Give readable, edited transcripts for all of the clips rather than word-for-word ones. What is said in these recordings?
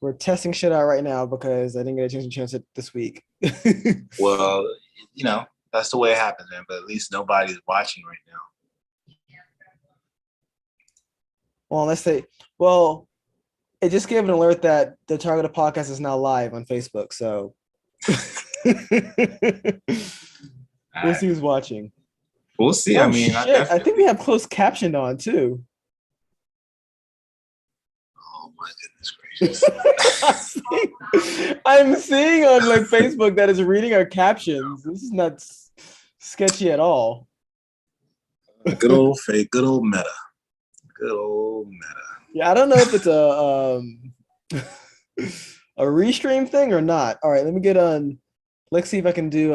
We're testing shit out right now because I didn't get a chance to this week. Well, that's the way it happens, man. But at least nobody's watching right now. Well, it just gave an alert that the Targeted Podcast is now live on Facebook. So we'll see who's watching. We'll see. Oh, I think we have closed captioned on too. Oh my goodness gracious! I'm seeing on like Facebook that it's reading our captions. This is not sketchy at all. Good old fake. Good old meta. Yeah, I don't know if it's a restream thing or not. All right, let me get on. Let's see if I can do.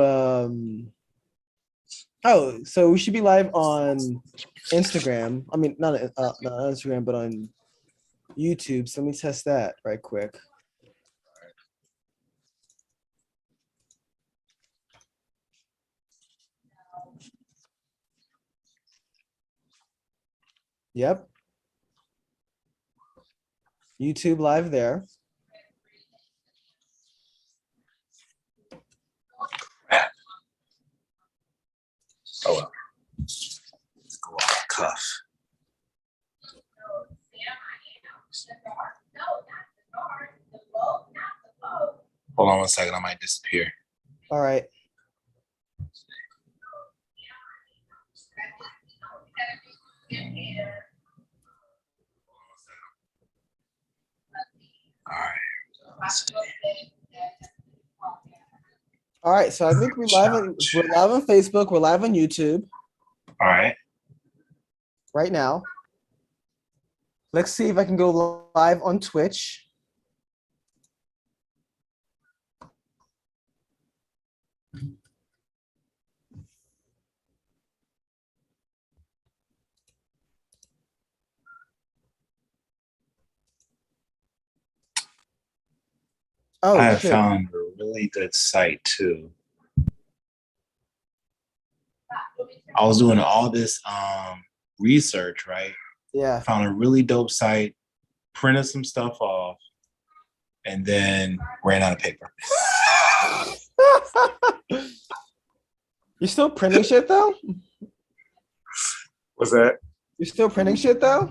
Oh, so we should be live on Instagram. I mean, not on Instagram, but on YouTube. So let me test that right quick. Yep. YouTube live there. Oh well. Go off cuff. Hold on one second, I might disappear. All right. All right, so I think we're live on Facebook, we're live on YouTube. All right. Right now. Let's see if I can go live on Twitch. Oh, I have found a really good site too. I was doing all this research, right? Yeah. Found a really dope site, printed some stuff off, and then ran out of paper. You're still printing shit though? What's that? You're still printing shit though?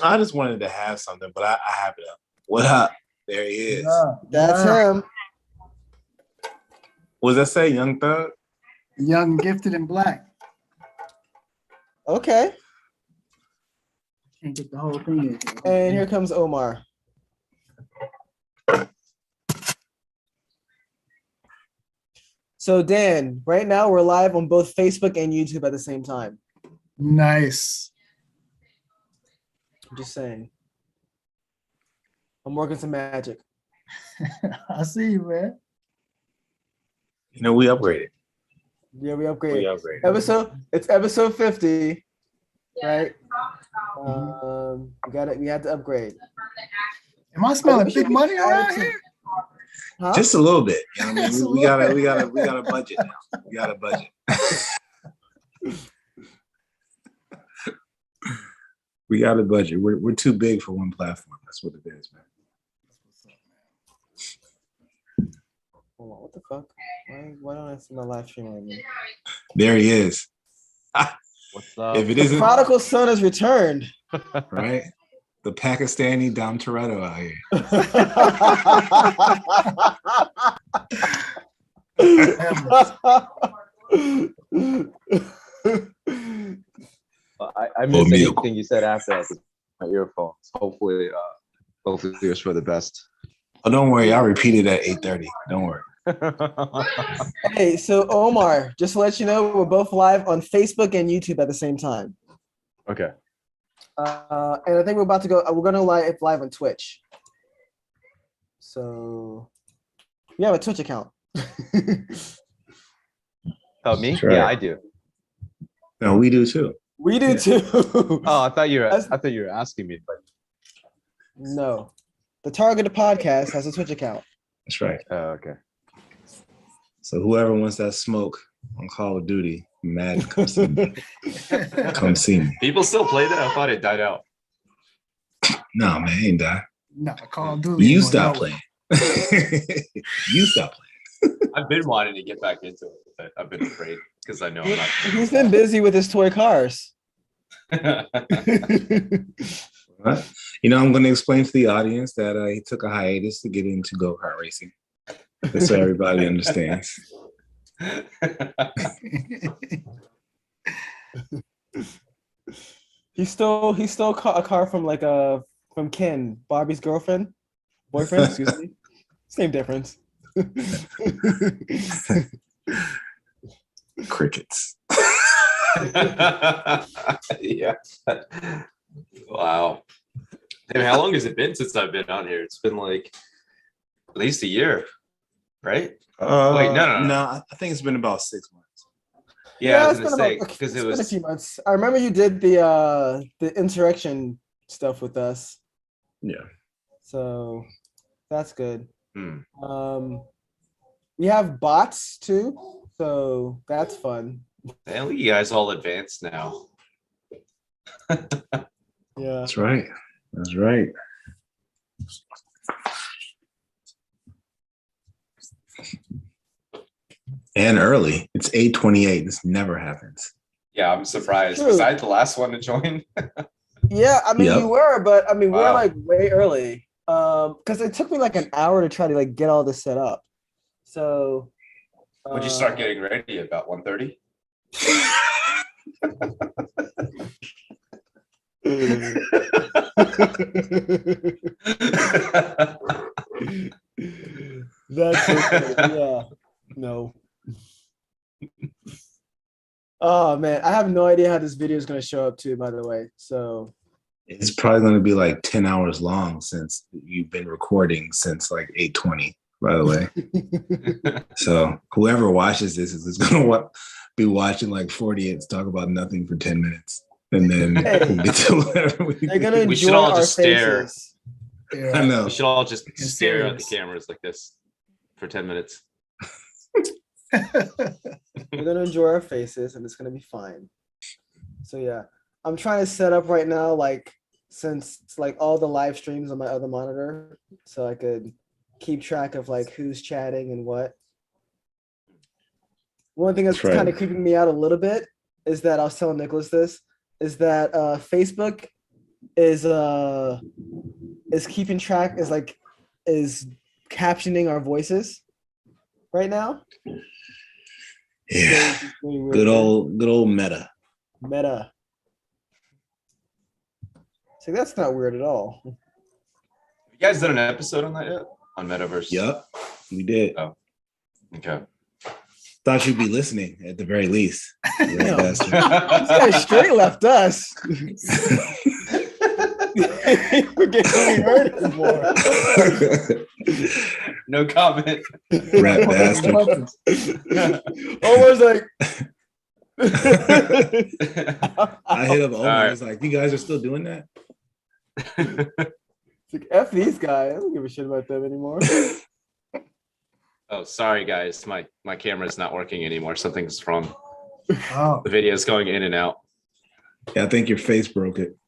I just wanted to have something, but I have it up. What up? There he is. That's him. What does that say, Young Thug? Young, gifted, and black. Okay. Can't get the whole thing. And here comes Omar. So Dan, right now we're live on both Facebook and YouTube at the same time. Nice. I'm just saying. I'm working some magic. I see you, man. We upgraded. Yeah, we upgraded. It's episode 50, right? We had to upgrade. Am I smelling big money around here? Huh? Just a little bit. You know what I mean? We got a budget now. We got a budget. We got a budget. We're too big for one platform. That's what it is, man. Hold on, what the fuck? Why don't I see my live stream anymore? There he is. What's up? If it isn't, the prodigal son has returned. Right? The Pakistani Dom Toretto out here. I missed anything you said after that with my earphones. Hopefully it's for the best. Oh, don't worry. I'll repeat it at 8:30. Don't worry. Hey, so Omar, just to let you know, we're both live on Facebook and YouTube at the same time. Okay. And I think we're about to go. We're going to live on Twitch. So you have a Twitch account. Oh, me? Sure. Yeah, I do. No, we do too. We do too. Oh, I thought you were asking me. But... No, the Targeted Podcast has a Twitch account. That's right. Oh, okay. So whoever wants that smoke on Call of Duty, mad, come see me. Come see me. People still play that? I thought it died out. No, man, ain't die. No, Call of Duty. You ain't stop going playing. You stop I've been wanting to get back into it, but I've been afraid because I know I'm not. He's been busy with his toy cars. playing. I'm going to explain to the audience that he took a hiatus to get into go-kart racing. Just so everybody understands. He stole a car from from Ken, Barbie's boyfriend, excuse me. Same difference. Crickets. Yeah. Wow. And how long has it been since I've been on here? It's been like at least a year, right? Wait, no. I think it's been about 6 months. Yeah, I was it's gonna been say because it been a was. few months. I remember you did the insurrection stuff with us, Yeah. so that's good. Hmm. We have bots too, so that's fun. Man, you guys all advanced now. Yeah. That's right. That's right. And early. It's 8:28. This never happens. Yeah, I'm surprised. True. Was I the last one to join? Yeah, I mean Yep. you were, but I mean we're Wow. like way early. Because it took me like an hour to try to like get all this set up. So Would you start getting ready about 1:30? That's okay. Yeah. No. Oh man, I have no idea how this video is gonna show up too, by the way. So It's probably going to be like 10 hours long since you've been recording since like 8:20, by the way. So whoever watches this is going to be watching like 40 idiots talk about nothing for 10 minutes. And then we'll get to whatever they're gonna enjoy We should all our just stare. faces. I know. We should all just It's stare at the serious. cameras like this for 10 minutes. We're gonna enjoy our faces and it's gonna be fine. So yeah. I'm trying to set up right now, like since it's like all the live streams on my other monitor, so I could keep track of like who's chatting and what. One thing that's That's right. kind of creeping me out a little bit is that I was telling Nicholas this is that Facebook is keeping track is captioning our voices right now. Yeah. So it's really weird. Good old Meta. Meta. So that's not weird at all. You guys done an episode on that yet? On Metaverse? Yup, we did. Okay. Thought you'd be listening at the very least. You Damn. bastard. This guy straight left us. We're getting heard anymore. No comment. Rat bastard. Omar's like, I hit up Omar. All right. I was like, "You guys are still doing that?" it's like, F these guys. I don't give a shit about them anymore. Oh, sorry guys. My camera's not working anymore. Something's wrong. Oh, The video's going in and out. Yeah, I think your face broke it.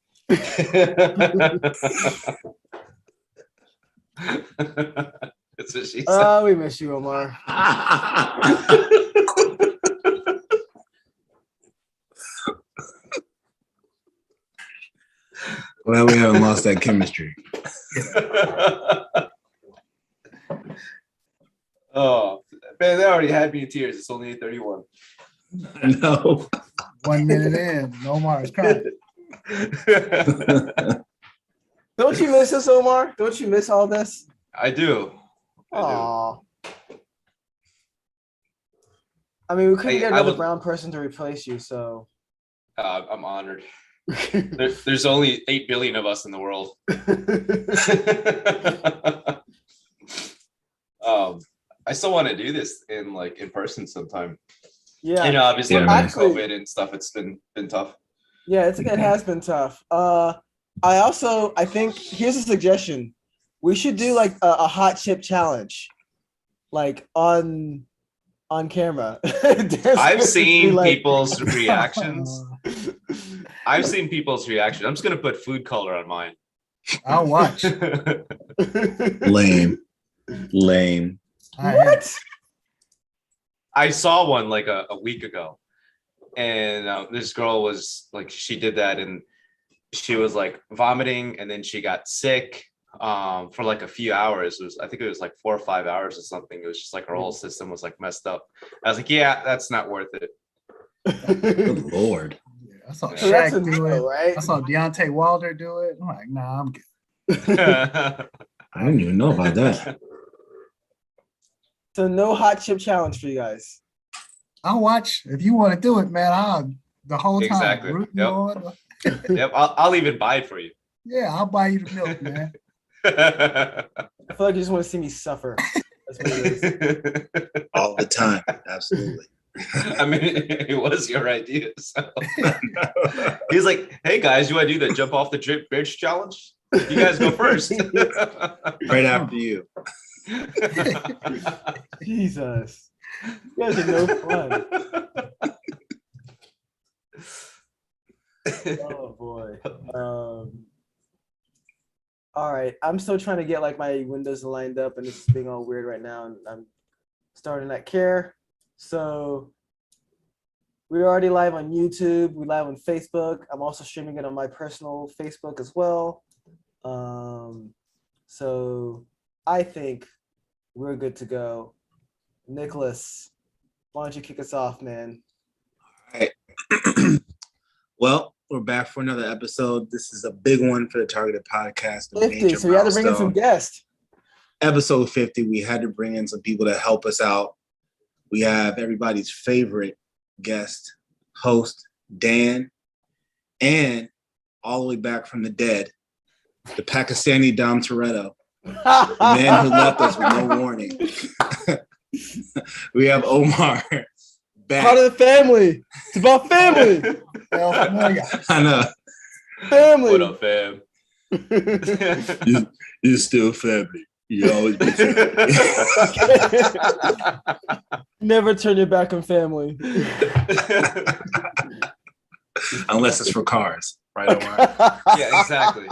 That's what she said. We miss you, Omar. Well, we haven't lost that chemistry. Oh man, they already had me in tears. It's only 8:31. I know. 1 minute in, no more. It's crying. Don't you miss us, Omar? Don't you miss all this? I do. Aw. I mean, we couldn't Hey, get I another would- brown person to replace you, so. I'm honored. There's only 8 billion of us in the world. I still want to do this in person sometime. Yeah. You know, obviously Yeah, with man. Actually- COVID and stuff, it's been tough. Yeah, it has been tough. I think here's a suggestion. We should do like a hot chip challenge, like on camera. I've seen like, people's reactions. I've seen people's reaction. I'm just gonna put food color on mine. I'll watch. Lame. What? I saw one like a week ago, and this girl was like, she did that, and she was like vomiting, and then she got sick for like a few hours. I think it was like 4 or 5 hours or something. It was just like her whole system was like messed up. I was like, yeah, that's not worth it. Good Lord. Yeah, I saw So that's Shaq a do no, it. right? I saw Deontay Wilder do it. I'm like, nah, I'm good. I didn't even know about that. So no hot chip challenge for you guys. I'll watch. If you want to do it, man, I'll the whole time. Exactly. Root you Yep. on. Yep, I'll even buy it for you. Yeah, I'll buy you the milk, man. I feel like you just want to see me suffer. That's what it is. All the time. Absolutely. I mean, it was your idea. So. He's like, hey guys, you want to do the jump off the drip bridge challenge? You guys go first. Right after you. Jesus. You guys are no fun. Oh boy. All right. I'm still trying to get like my windows lined up, and it's being all weird right now. And I'm starting at care. So we're already live on YouTube. We're live on Facebook. I'm also streaming it on my personal Facebook as well. So I think we're good to go. Nicholas, why don't you kick us off, man? All right. Well, we're back for another episode. This is a big one for the Targeted Podcast. 50, so we had to bring in some guests. Episode 50, we had to bring in some people to help us out. We have everybody's favorite guest, host, Dan, and all the way back from the dead, the Pakistani Dom Toretto, the man who left us with no warning. We have Omar back. Part of the family. It's about family. I know. Family. What up, fam? You're still family. You always be family. Never turn your back on family. Unless it's for cars, right, Omar? Yeah, exactly.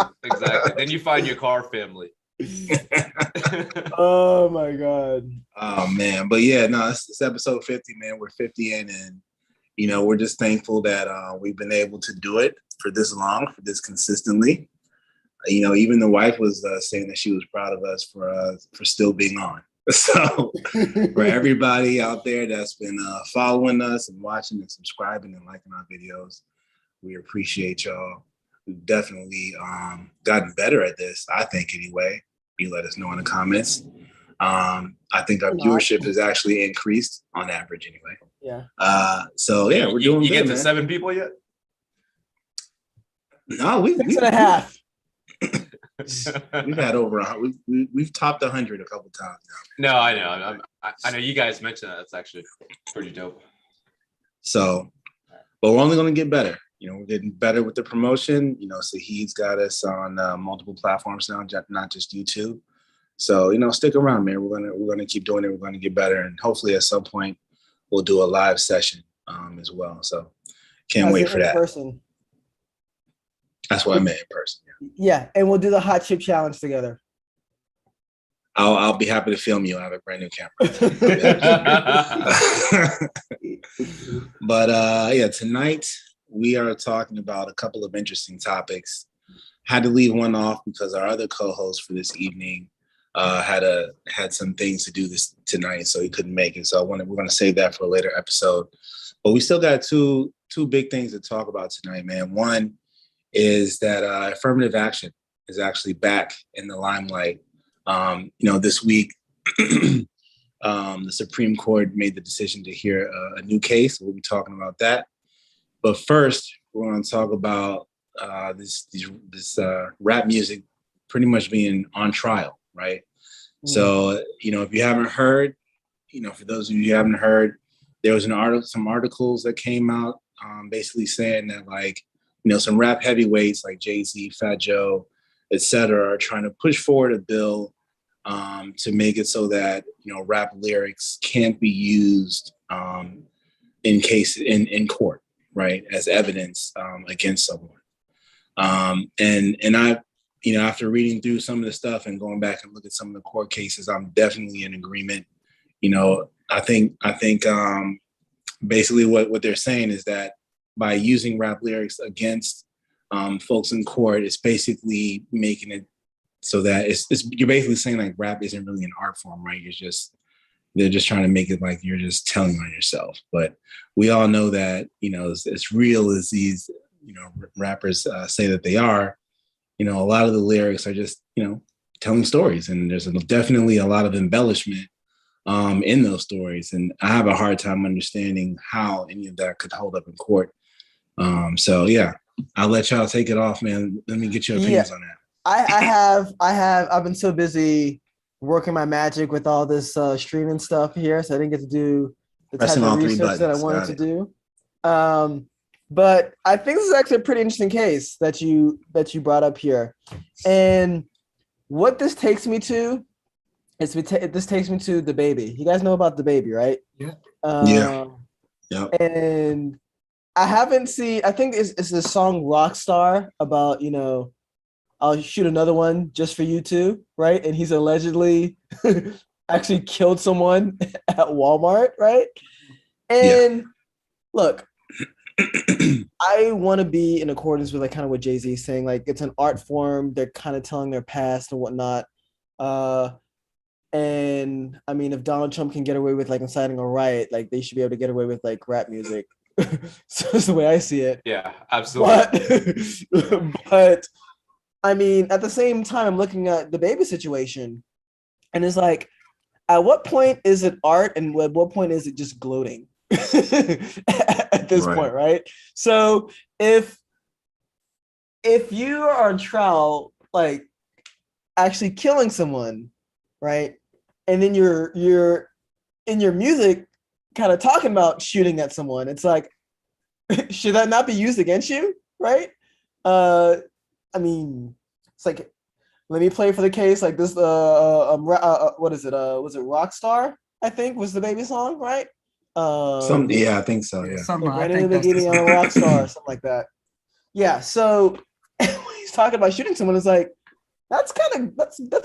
Then you find your car family. Oh my God. Oh man, but yeah, no, it's episode 50, man. We're 50 in, and you know, we're just thankful that we've been able to do it for this long, for this consistently. You know, even the wife was saying that she was proud of us for still being on. So for everybody out there that's been following us and watching and subscribing and liking our videos, we appreciate y'all. We've definitely gotten better at this, I think, anyway. You let us know in the comments. I think our viewership has actually increased on average anyway. Yeah. So yeah, we're doing you good, get to man. 7 people yet? No, 6.5. We've had over we've topped 100 a couple times now. No, I know. I know you guys mentioned that. That's actually pretty dope. So, but we're only going to get better. You know, we're getting better with the promotion. You know, Saheed's got us on multiple platforms now, not just YouTube. So, you know, stick around, man. We're gonna keep doing it. We're gonna get better, and hopefully, at some point, we'll do a live session as well. So, can't wait for that. Person. That's what I meant in person. Yeah, and we'll do the hot chip challenge together. I'll be happy to film you. I have a brand new camera. But yeah, tonight we are talking about a couple of interesting topics. Had to leave one off because our other co-host for this evening had some things to do this tonight, so he couldn't make it. So we're going to save that for a later episode. But we still got two big things to talk about tonight, man. One is that affirmative action is actually back in the limelight. You know, this week, the Supreme Court made the decision to hear a new case. We'll be talking about that. But first, we're going to talk about this rap music pretty much being on trial, right? Mm-hmm. So, you know, if you haven't heard, you know, for those of you who haven't heard, there was some articles that came out basically saying that, like, you know, some rap heavyweights like Jay-Z, Fat Joe, et cetera, are trying to push forward a bill to make it so that, you know, rap lyrics can't be used in court, right, as evidence against someone. And after reading through some of the stuff and going back and look at some of the court cases, I'm definitely in agreement. I think basically what they're saying is that by using rap lyrics against folks in court, it's basically making it so that you're basically saying like rap isn't really an art form, right? They're just trying to make it like you're just telling on yourself. But we all know that, as real as these, rappers say that they are, a lot of the lyrics are just, telling stories. And there's definitely a lot of embellishment in those stories. And I have a hard time understanding how any of that could hold up in court. So yeah, I'll let y'all take it off, man. Let me get your opinions on that. I've been so busy working my magic with all this streaming stuff here, so I didn't get to do the type of research that I wanted to do. But I think this is actually a pretty interesting case that you brought up here. And what this takes me to is this takes me to DaBaby. You guys know about DaBaby, right? Yeah. Yeah. And I haven't seen, I think it's the song Rockstar about, I'll shoot another one just for you too, right? And he's allegedly actually killed someone at Walmart, right? And look, I want to be in accordance with like kind of what Jay-Z is saying. Like it's an art form. They're kind of telling their past and whatnot. And I mean, if Donald Trump can get away with like inciting a riot, like they should be able to get away with like rap music. So that's the way I see it. Yeah, absolutely. But I mean, at the same time, I'm looking at DaBaby situation, and it's like, at what point is it art, and at what point is it just gloating? At this point, right? So if you are on trial, like actually killing someone, right, and then you're in your music kind of talking about shooting at someone, it's like, should that not be used against you, right? I mean, it's like, let me play for the case like this. What is it? Was it Rockstar? I think was DaBaby song, right? I think so. Yeah. Something. Like, I right think in the beginning, I'm a rock star, something like that. Yeah. So when he's talking about shooting someone, it's like that's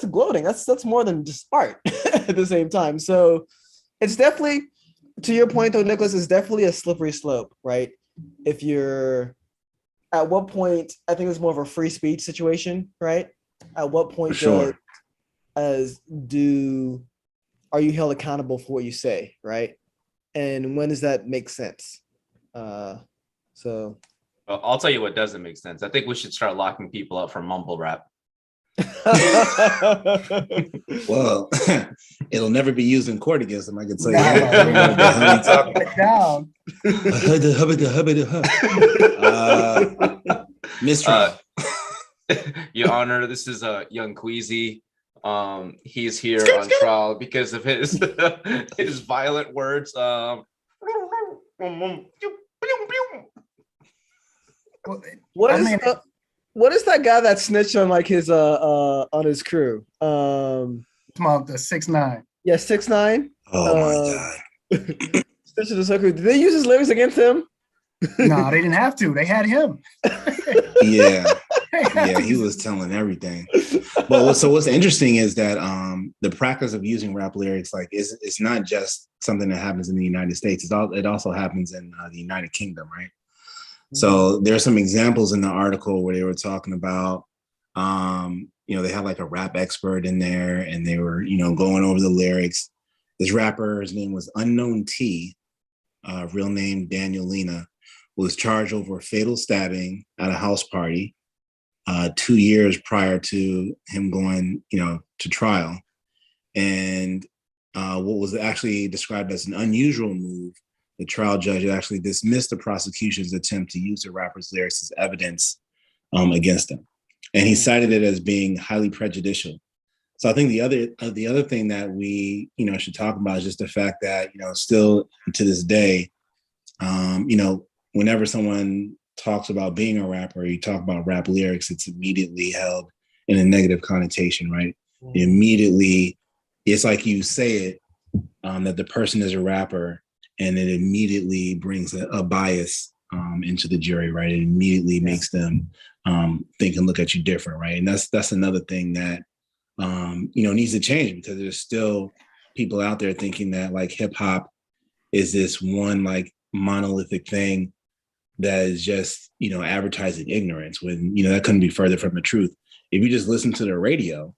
gloating. That's more than just art at the same time. So it's definitely, to your point though, Nicholas, it's definitely a slippery slope, right? If you're at what point, I think it's more of a free speech situation, right? At what point are you held accountable for what you say, right? And when does that make sense? So I'll tell you what doesn't make sense. I think we should start locking people up for mumble rap. Well, it'll never be used in court against them. I can tell you that. Mistrial. Your Honor, this is young Queasy. He's here on trial because of his his violent words. What is that guy that snitched on like his on his crew? Come on, the 6ix9ine. Yeah, 6ix9ine. Oh my god. Snitched on his crew. Did they use his lyrics against him? No, they didn't have to. They had him. Yeah. Yeah, he was telling everything. But what's interesting is that the practice of using rap lyrics, like, it's not just something that happens in the United States. It also happens in the United Kingdom, right? Mm-hmm. So there are some examples in the article where they were talking about, they had like a rap expert in there, and they were, going over the lyrics. This rapper, his name was Unknown T, real name Daniel Lena, was charged over a fatal stabbing at a house party 2 years prior to him going, to trial. And what was actually described as an unusual move, the trial judge actually dismissed the prosecution's attempt to use the rapper's lyrics as evidence against him. And he cited it as being highly prejudicial. So I think the other thing that we, should talk about is just the fact that, still to this day, whenever someone talks about being a rapper, you talk about rap lyrics, it's immediately held in a negative connotation, right? Mm-hmm. Immediately, it's like you say it, that the person is a rapper, and it immediately brings a bias into the jury, right? It immediately makes them think and look at you different, right? And that's another thing that needs to change, because there's still people out there thinking that like hip hop is this one like monolithic thing that is just advertising ignorance, when that couldn't be further from the truth. If you just listen to the radio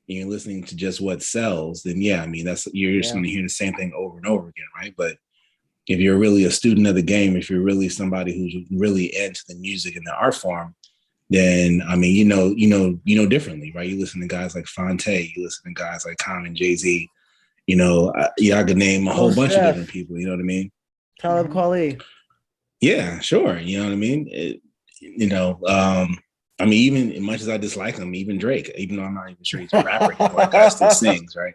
and you're listening to just what sells, then you're just going to hear the same thing over and over again, right? But if you're really a student of the game, if you're really somebody who's really into the music and the art form, then you know differently, right? You listen to guys like Fonte, you listen to guys like Common, Jay-Z, I could name a whole bunch of different people, you know what I mean? Talib Kweli. Yeah, sure. You know what I mean? Even as much as I dislike him, even Drake, even though I'm not even sure he's a rapper anymore, that guy still sings, right?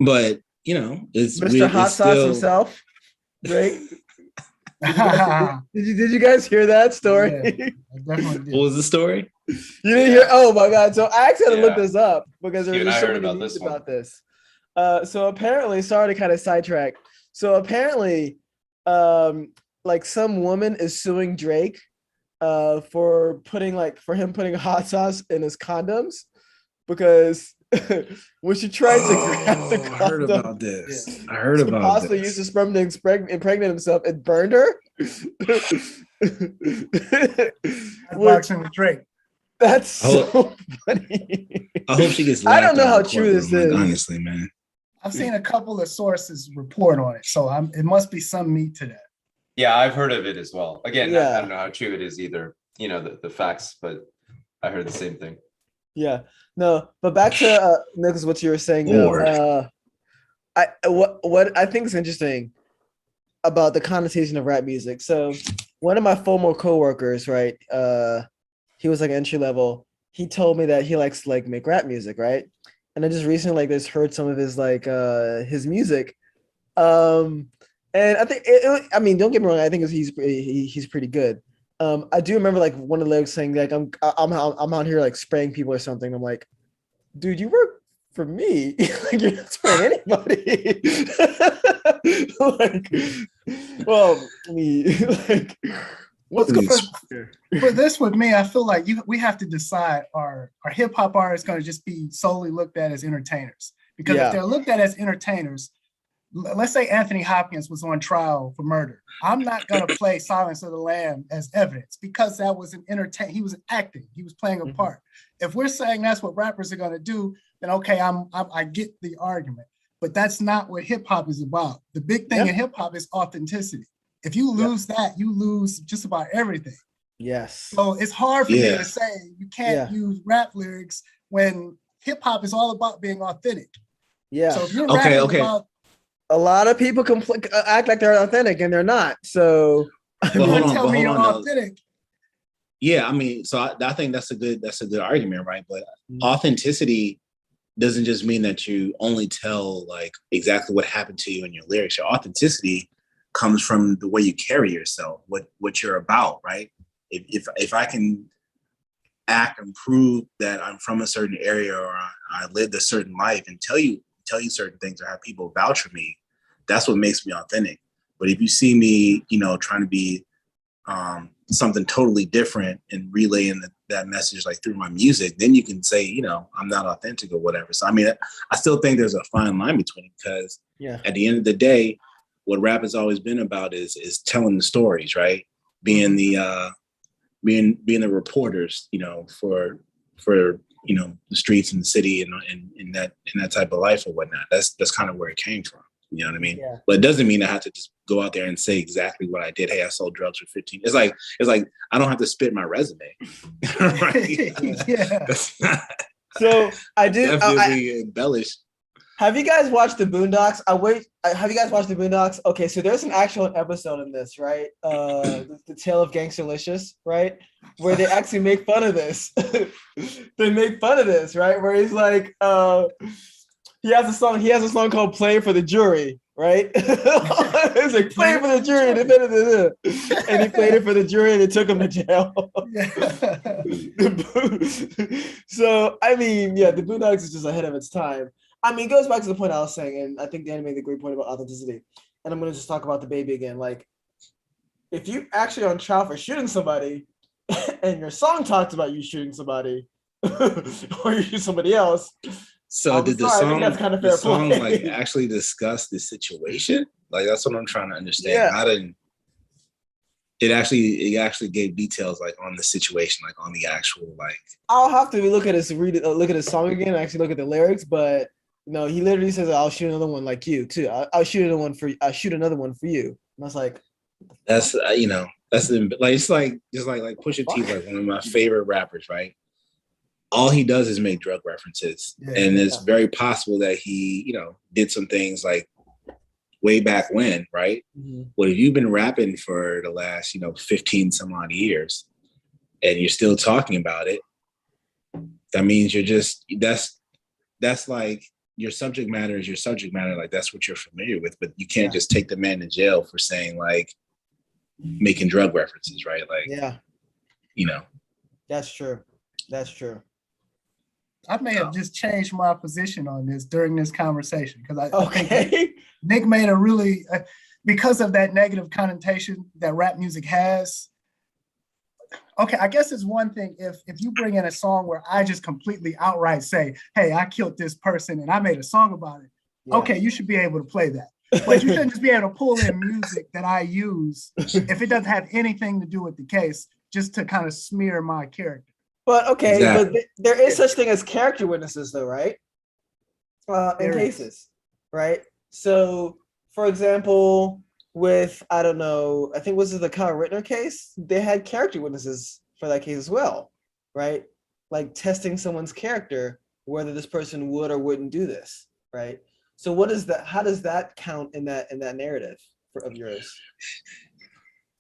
But it's Mr. Hot Sauce still himself, Drake. Did you guys hear that story? Yeah, I definitely did. What was the story? You didn't hear? Oh my God! So I actually had to look this up because Dude, there's I so heard many about news this about this. So apparently, sorry to kind of sidetrack. So apparently, like some woman is suing Drake, for him putting hot sauce in his condoms, because when she tried to grab the condom, I heard about this. I heard about possibly this. used the sperm to impregnate himself, it burned her. Boxing with Drake. That's so funny. I hope she gets. I don't know laughed how out in the true this courtroom, is. honestly, man. I've seen a couple of sources report on it, so it must be some meat to that. Yeah, I've heard of it as well. Again, Yeah. I don't know how true it is either, the facts, but I heard the same thing. Yeah. No, but back to Nicholas, what you were saying though. What I think is interesting about the connotation of rap music. So one of my former coworkers, right? He was like entry level. He told me that he likes to like make rap music, right? And I just recently just heard some of his his music. And I think don't get me wrong, I think he's pretty good. I do remember like one of the lyrics saying like I'm out here like spraying people or something. I'm like, dude, you work for me. Like you're not spraying anybody. What's going on here? For this with me, I feel like we have to decide are hip hop artists going to just be solely looked at as entertainers? Because if they're looked at as entertainers, let's say Anthony Hopkins was on trial for murder. I'm not going to play Silence of the Lamb as evidence, because that was he was acting. He was playing a part. If we're saying that's what rappers are going to do, then okay, I get the argument. But that's not what hip hop is about. The big thing in hip hop is authenticity. If you lose that, you lose just about everything. Yes. So it's hard for me to say you can't use rap lyrics when hip hop is all about being authentic. Yeah. So if you're rapping about, a lot of people act like they're authentic and they're not. So tell me you're authentic. Yeah, so I think that's a good argument, right? But authenticity doesn't just mean that you only tell like exactly what happened to you in your lyrics. Your authenticity comes from the way you carry yourself, what you're about, right? If I can act and prove that I'm from a certain area or I lived a certain life and tell you certain things or have people vouch for me, that's what makes me authentic. But if you see me, trying to be something totally different and relaying that message like through my music, then you can say, I'm not authentic or whatever. So I still think there's a fine line between it, because at the end of the day, what rap has always been about is telling the stories, right? Being the reporters, for the streets and the city and in that type of life or whatnot. That's kind of where it came from. You know what I mean? Yeah. But it doesn't mean I have to just go out there and say exactly what I did. Hey, I sold drugs for 15. It's like I don't have to spit my resume. Right? Yeah. So I do definitely embellish. Have you guys watched the Boondocks? Have you guys watched the Boondocks? Okay, so there's an actual episode in this, right? The Tale of Gangsterlicious, right? Where they actually make fun of this. They make fun of this, right? Where he's like, he has a song called "Playing for the Jury," right? It's like playing for the jury, and he played it for the jury, and it took him to jail. So the Boondocks is just ahead of its time. It goes back to the point I was saying, and I think Danny made a great point about authenticity. And I'm going to just talk about the baby again. Like, if you actually on trial for shooting somebody, and your song talks about you shooting somebody, or you shoot somebody else. So did the sorry, I think song, that's kind of the fair song play. like actually discuss the situation? Like that's what I'm trying to understand. Yeah. I didn't. It actually gave details like on the situation, like on the actual like. I'll have to look at his song again, and actually look at the lyrics. But no, he literally says, "I'll shoot another one like you too. I'll shoot another one for you." And I was like, that's that's like it's like just like Pusha T's like one of my favorite rappers, right? All he does is make drug references, and it's very possible that he did some things like way back when, right? Mm-hmm. Well, if you've been rapping for the last 15 some odd years, and you're still talking about it, that means you're just that's like your subject matter is your subject matter, like that's what you're familiar with, but you can't just take the man to jail for saying like making drug references, right? Like that's true. I may have just changed my position on this during this conversation because I think Nick made a really, because of that negative connotation that rap music has. Okay, I guess it's one thing if you bring in a song where I just completely outright say, hey, I killed this person and I made a song about it. Yeah. Okay, you should be able to play that. But you shouldn't just be able to pull in music that I use if it doesn't have anything to do with the case, just to kind of smear my character. But okay, exactly. But there is such thing as character witnesses, though, right? In cases, right? So, for example, with I don't know, I think was it the Kyle Ritner case? They had character witnesses for that case as well, right? Like testing someone's character, whether this person would or wouldn't do this, right? So, what is that? How does that count in that narrative of yours?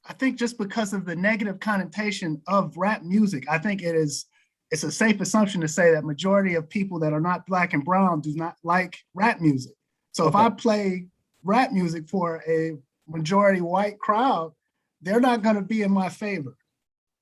I think just because of the negative connotation of rap music, I think it's a safe assumption to say that majority of people that are not Black and brown do not like rap music. So if I play rap music for a majority white crowd, they're not going to be in my favor.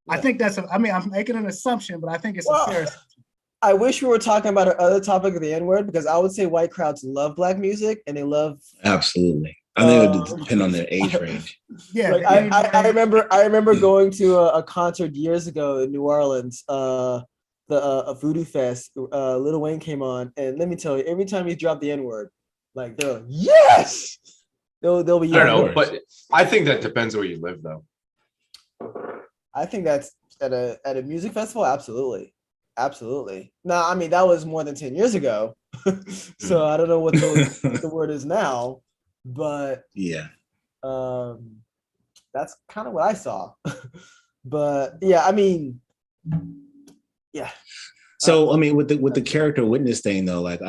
Yeah. I think I'm making an assumption, but I think it's a fair assumption. I wish we were talking about our other topic of the N-word, because I would say white crowds love Black music and they love. Absolutely. I think it would depend on their age range. Yeah, like I remember going to a concert years ago in New Orleans, a Voodoo Fest. Lil Wayne came on, and let me tell you, every time he dropped the N-word, like they're like, yes, they'll be. I don't know, but I think that depends where you live, though. I think that's at a music festival, absolutely. No, I mean that was more than 10 years ago, so I don't know what the word is now. But that's kind of what I saw. But yeah, I mean, yeah. So I mean, with the character witness thing though, like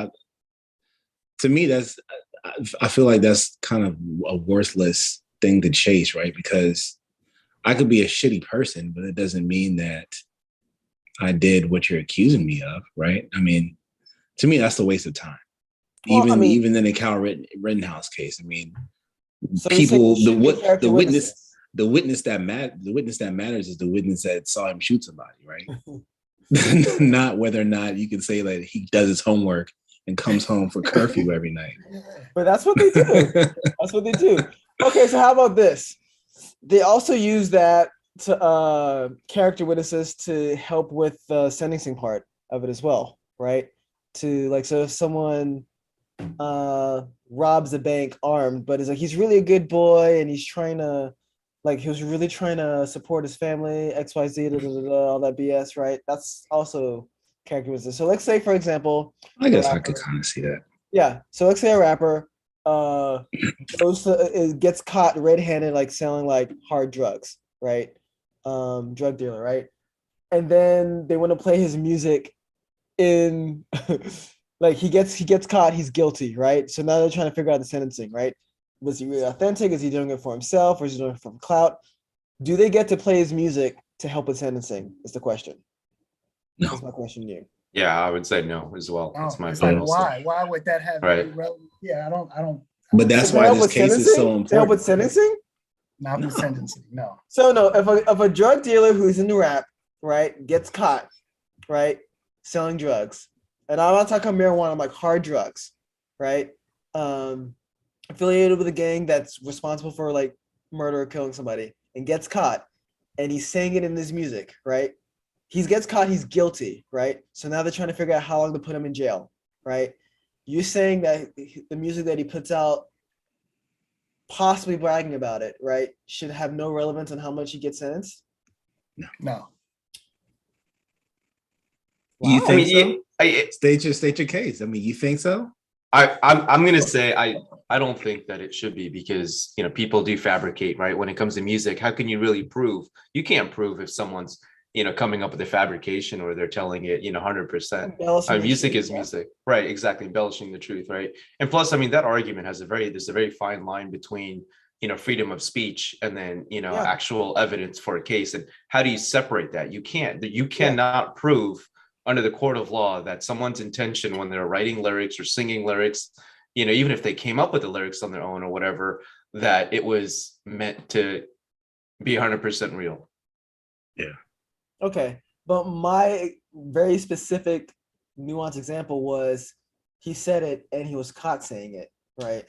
to me, I feel like that's kind of a worthless thing to chase, right? Because I could be a shitty person, but it doesn't mean that I did what you're accusing me of, right? I mean, to me, that's a waste of time. Well, even in the Kyle Rittenhouse case, I mean, so people the witness that matters is the witness that saw him shoot somebody, right? Not whether or not you can say that he does his homework and comes home for curfew every night. But that's what they do. Okay, so how about this? They also use that to character witnesses to help with the sentencing part of it as well, right? To like, so if someone robs a bank armed, but is like he's really a good boy and he was really trying to support his family, XYZ, all that BS, right? That's also character witnesses. So let's say, for example, I guess I could kind of see that. Yeah. So let's say a rapper gets caught red-handed, like selling like hard drugs, right? Drug dealer, right? And then they want to play his music in like he gets caught, he's guilty, right? So now they're trying to figure out the sentencing, right? Was he really authentic? Is he doing it for himself, or is he doing it for clout? Do they get to play his music to help with sentencing? Is the question. No. That's my question to you. Yeah, I would say no as well. That's my final say. Why would that have any relevance? Yeah, I don't. But that's why this case is so important. To help with sentencing? Not with sentencing, no. So no, if a drug dealer who's into rap, right, gets caught, right, selling drugs, and I'm not talking marijuana, I'm like hard drugs, right, affiliated with a gang that's responsible for like murder or killing somebody, and gets caught, and he's saying it in his music, right? He gets caught, he's guilty, right? So now they're trying to figure out how long to put him in jail, right? You saying that the music that he puts out, possibly bragging about it, right, should have no relevance on how much he gets sentenced? No. You Wow. think I mean, so? State your case. I mean, you think so? I'm gonna say I don't think that it should be, because people do fabricate, right? When it comes to music, how can you really prove? You can't prove if someone's coming up with a fabrication, or they're telling it 100%. Music is music, right? Exactly, embellishing the truth, right? And plus, I mean, that argument has there's a very fine line between freedom of speech and then actual evidence for a case. And how do you separate that? You cannot prove under the court of law that someone's intention when they're writing lyrics or singing lyrics, even if they came up with the lyrics on their own or whatever, that it was meant to be 100% real. Yeah. Okay. But my very specific nuanced example was he said it and he was caught saying it, right?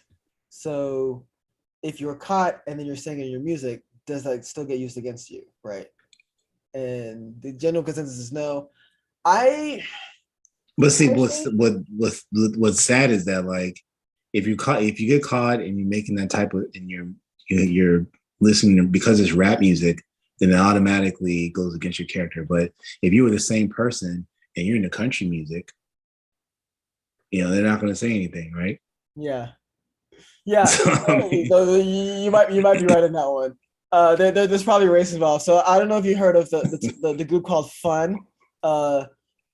So if you're caught and then you're singing your music, does that still get used against you, right? And the general consensus is no. But see, what's sad is that, like, if you get caught and you're making that type of, and you're listening because it's rap music, then it automatically goes against your character. But if you were the same person and you're into country music, they're not going to say anything, right? Yeah. So, I mean, so you might be right in that one. There's probably race involved. So I don't know if you heard of the group called Fun.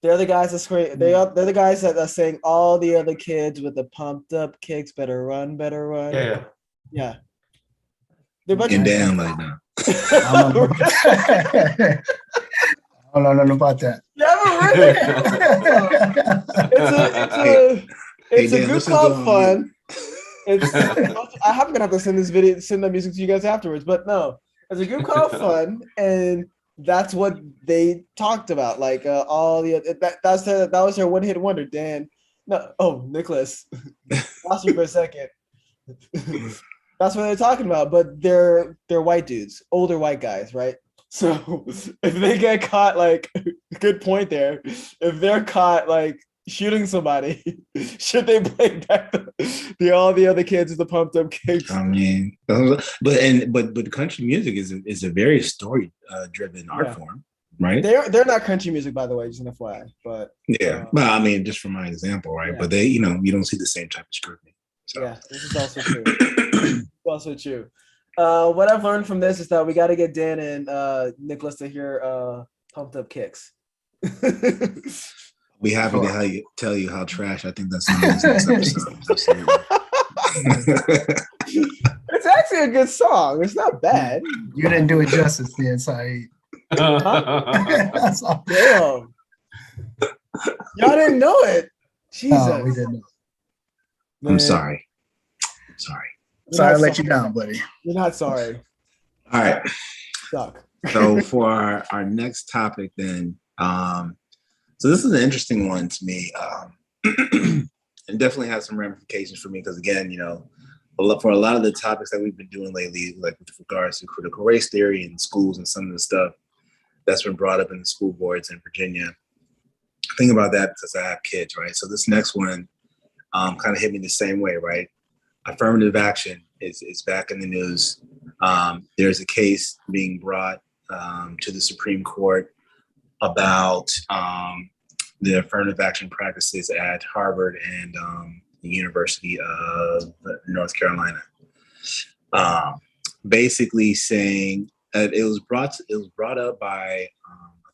They're the guys that scream. They're the guys that are saying all the other kids with the pumped up kicks better run. Yeah. They're a bunch and of down like that. I don't know nothing about that. Yeah, it's a group called Fun. I'm gonna have to send that music to you guys afterwards. But no, it's a group called Fun, and that's what they talked about. Like all the that was their one hit wonder. Dan, no, Nicholas, lost you for a second. That's what they're talking about. But they're white dudes, older white guys, right? So if they get caught, like, good point there. If they're caught like shooting somebody, should they play back all the other kids with the pumped up kicks? I mean, but country music is a very story driven art form, right? They're not country music, by the way, just an FYI. But well, I mean, just for my example, right? Yeah. But they, you don't see the same type of scrutiny. So. Yeah, this is also true. What I've learned from this is that we got to get Dan and Nicholas to hear pumped up kicks. Be happy to tell you how trash I think that song is next episode. It's actually a good song. It's not bad. You didn't do it justice, then, Saeed. Huh? Damn. Y'all didn't know it. Jesus. No, we didn't know. Man. I'm sorry. Sorry to let you down, buddy. You're not sorry. All right. Suck. So for our next topic then, so this is an interesting one to me. And definitely has some ramifications for me because, again, for a lot of the topics that we've been doing lately, like with regards to critical race theory in schools and some of the stuff that's been brought up in the school boards in Virginia, think about that because I have kids, right? So this next one kind of hit me the same way, right? Affirmative action is back in the news. There's a case being brought to the Supreme Court about the affirmative action practices at Harvard and the University of North Carolina. Basically saying that it was brought up by I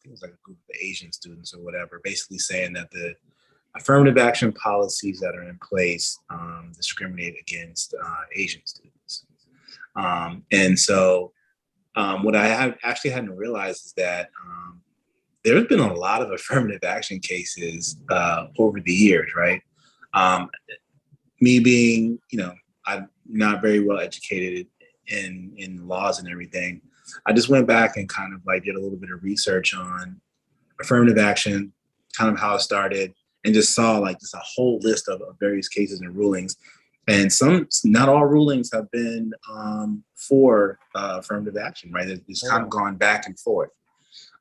think it was like a group of Asian students or whatever, basically saying that the affirmative action policies that are in place discriminate against Asian students. And so what I hadn't realized is that there's been a lot of affirmative action cases over the years, right? Me being, I'm not very well educated in laws and everything. I just went back and kind of like did a little bit of research on affirmative action, kind of how it started, and just saw like just a whole list of various cases and rulings. And not all rulings have been for affirmative action, right? It's kind of gone back and forth.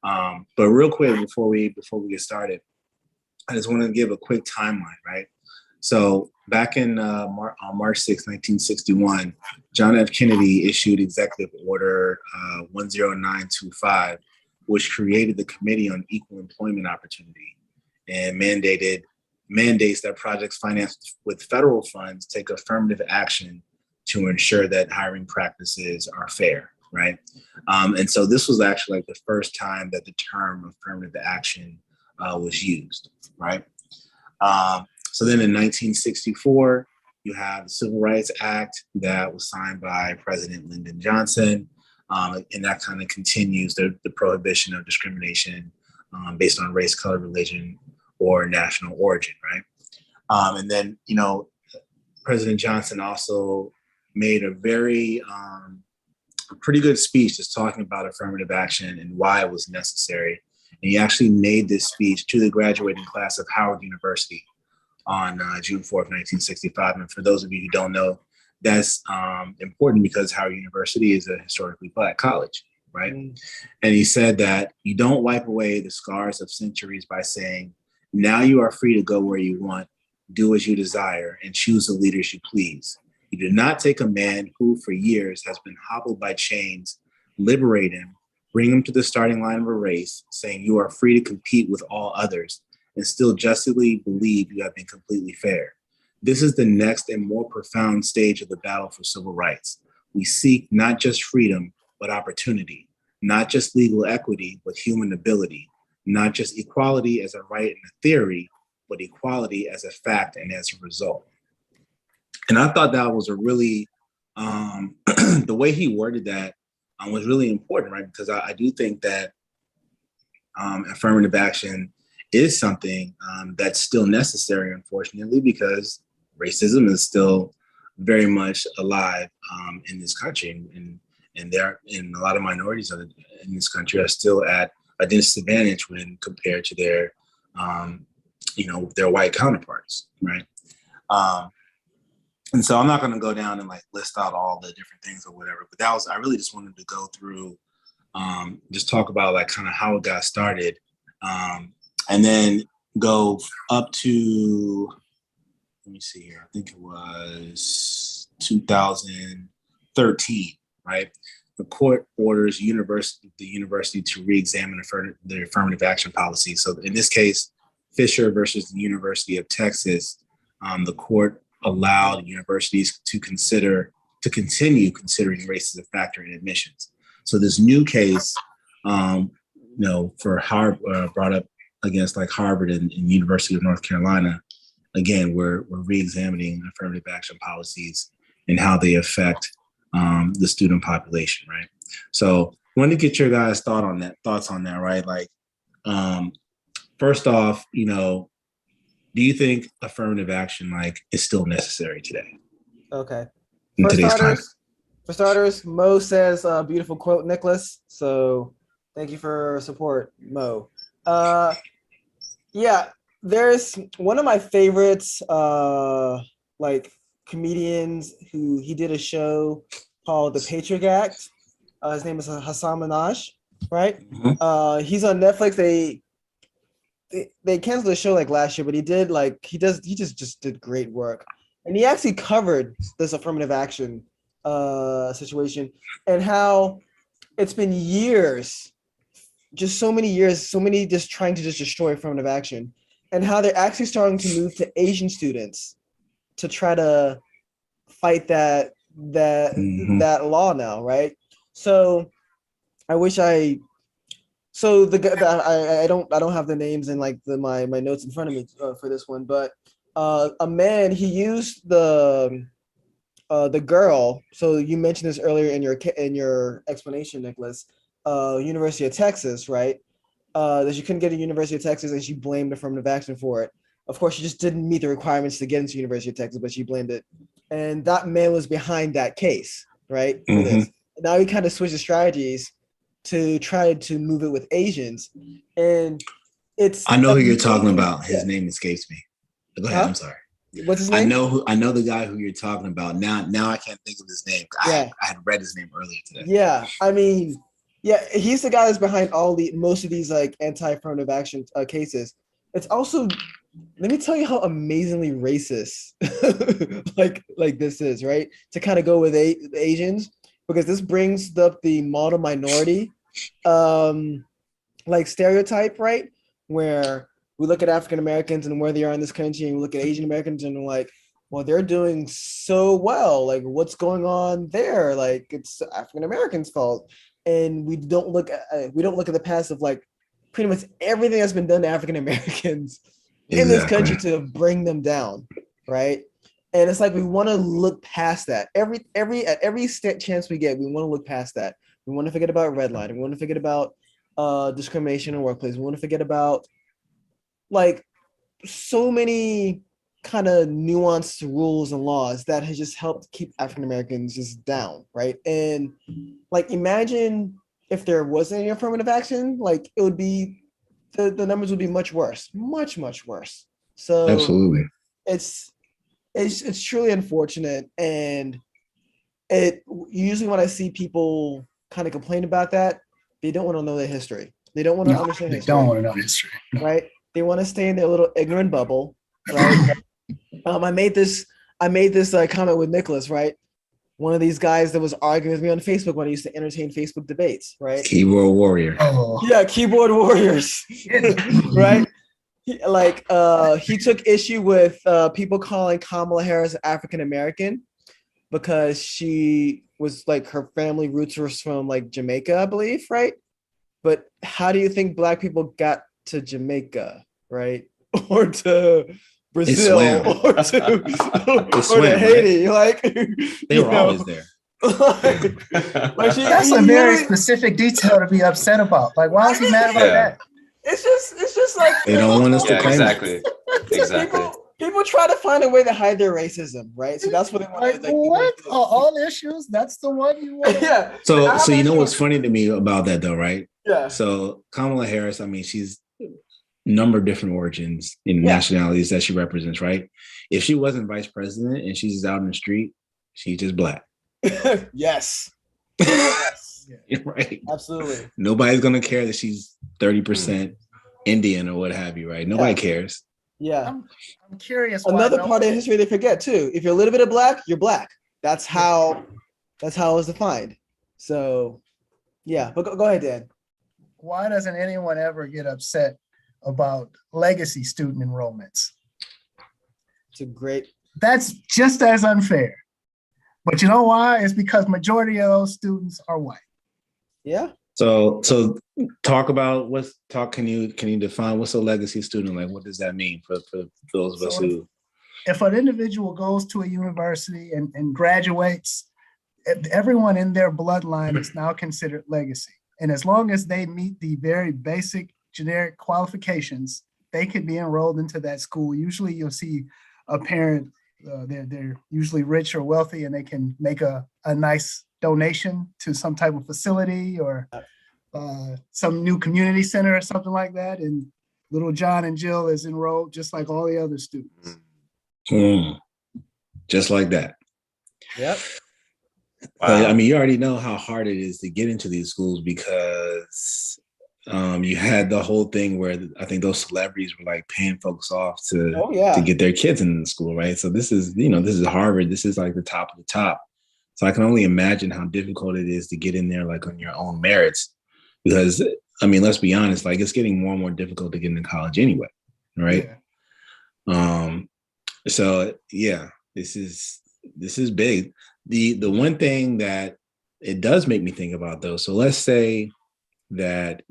But real quick, before we get started, I just want to give a quick timeline, right? So back in on March 6, 1961, John F. Kennedy issued Executive Order 10925, which created the Committee on Equal Employment Opportunity and mandates that projects financed with federal funds take affirmative action to ensure that hiring practices are fair, right? And so this was actually like the first time that the term affirmative action was used, right? So then in 1964, you have the Civil Rights Act that was signed by President Lyndon Johnson. And that kind of continues the prohibition of discrimination based on race, color, religion, or national origin, right? And then, you know, President Johnson also made a pretty good speech just talking about affirmative action and why it was necessary. And he actually made this speech to the graduating class of Howard University on June 4th, 1965. And for those of you who don't know, that's important because Howard University is a historically Black college, right? Mm. And he said that you don't wipe away the scars of centuries by saying, now you are free to go where you want, do as you desire, and choose the leaders you please. You do not take a man who for years has been hobbled by chains, liberate him, bring him to the starting line of a race, saying you are free to compete with all others, and still justly believe you have been completely fair. This is the next and more profound stage of the battle for civil rights. We seek not just freedom, but opportunity, not just legal equity, but human ability, not just equality as a right and a theory, but equality as a fact and as a result. And I thought that was a really, the way he worded that was really important, right? Because I do think that affirmative action is something that's still necessary, unfortunately, because racism is still very much alive in this country, and a lot of minorities in this country are still at a disadvantage when compared to their white counterparts, right? And so I'm not going to go down and like list out all the different things or whatever, but I really just wanted to go through, just talk about like kind of how it got started, and then go up to, let me see here, I think it was 2013, right? The court orders the university to re-examine the affirmative action policy. So in this case, Fisher versus the University of Texas, the court allowed universities to continue considering race as a factor in admissions. So this new case, for Harvard, brought up against like Harvard and University of North Carolina, again, we're re-examining affirmative action policies and how they affect the student population, right? So I wanted to get your guys' thoughts on that, right? Like, first off, do you think affirmative action like is still necessary today? Okay. In today's time? For starters, Mo says a beautiful quote, Nicholas. So thank you for support, Mo. Yeah, there's one of my favorites, like comedians who he did a show called The Patriot Act. His name is Hassan Minaj, right? Mm-hmm. He's on Netflix. They canceled the show like last year, but he just did great work. And he actually covered this affirmative action situation and how it's been years, just so many just trying to just destroy affirmative action, and how they're actually starting to move to Asian students to try to fight that law now, right? So I wish I don't have the names in like my notes in front of me for this one, but a man, he used the girl. So you mentioned this earlier in your explanation, Nicholas. University of Texas, right? That she couldn't get to University of Texas, and she blamed affirmative action for it. Of course, she just didn't meet the requirements to get into University of Texas, but she blamed it. And that man was behind that case, right? For this. Now he kind of switched the strategies to try to move it with Asians. And it's I know who you're talking about. His name escapes me. Go ahead, I'm sorry. What's his name? I know the guy who you're talking about. Now I can't think of his name. Yeah. I had read his name earlier today. Yeah, I mean, yeah, he's the guy that's behind most of these like anti-affirmative action cases. It's also, let me tell you how amazingly racist like this is, right? To kind of go with Asians, because this brings up the model minority like stereotype, right? Where we look at African Americans and where they are in this country, and we look at Asian Americans and we're like, well, they're doing so well. Like, what's going on there? Like, it's African Americans' fault, and we don't look at the past of like pretty much everything that's been done to African Americans in this country to bring them down, right? And it's like we want to look past that. At every chance we get, we want to look past that. We want to forget about redlining. We want to forget about discrimination in the workplace. We want to forget about like so many kind of nuanced rules and laws that has just helped keep African Americans just down, right? And like imagine if there wasn't any affirmative action, like it would be the numbers would be much worse, much worse. So absolutely, it's truly unfortunate, and it usually when I see people kind of complain about that, they don't want to know their history. They don't want to understand history. They don't want to know history, right? They want to stay in their little ignorant bubble, right? I made this comment with Nicholas, right? One of these guys that was arguing with me on Facebook when I used to entertain Facebook debates, right? Keyboard warrior. Oh. Yeah, keyboard warriors, right? He took issue with people calling Kamala Harris African American because she was like her family roots were from like Jamaica, I believe, right? But how do you think Black people got to Jamaica, right? Or to Brazil, or to Haiti? Right? Like they were always there. That's a very specific detail to be upset about. Like, why is he mad about that? It's just like they don't want us to claim exactly. People try to find a way to hide their racism, right? So that's what they want. Like, what are all issues? That's the one you want. Yeah. So you know what's funny to me about that though, right? Yeah. So Kamala Harris, I mean, she's number of different origins and nationalities that she represents, right? If she wasn't vice president and she's just out in the street, she's just Black. Yes. Right. Absolutely. Nobody's gonna care that she's 30% Indian or what have you, right? Nobody cares. Yeah. I'm curious. Another part of history they forget too. If you're a little bit of Black, you're Black. That's how it was defined. So yeah, but go ahead, Dan. Why doesn't anyone ever get upset about legacy student enrollments? That's just as unfair. But you know why? It's because majority of those students are white. Yeah. So can you define what's a legacy student? Like, what does that mean for those of us who? If an individual goes to a university and graduates, everyone in their bloodline is now considered legacy. And as long as they meet the very basic generic qualifications, they could be enrolled into that school. Usually you'll see a parent, they're usually rich or wealthy, and they can make a nice donation to some type of facility or some new community center or something like that. And little John and Jill is enrolled just like all the other students. Just like that. Yep. Wow. I mean, you already know how hard it is to get into these schools because you had the whole thing where I think those celebrities were like paying folks off to get their kids in the school, right? So this is Harvard. This is like the top of the top. So I can only imagine how difficult it is to get in there like on your own merits, because I mean, let's be honest, like it's getting more and more difficult to get into college anyway, right? Yeah. So yeah, this is big. The one thing that it does make me think about though, so let's say that,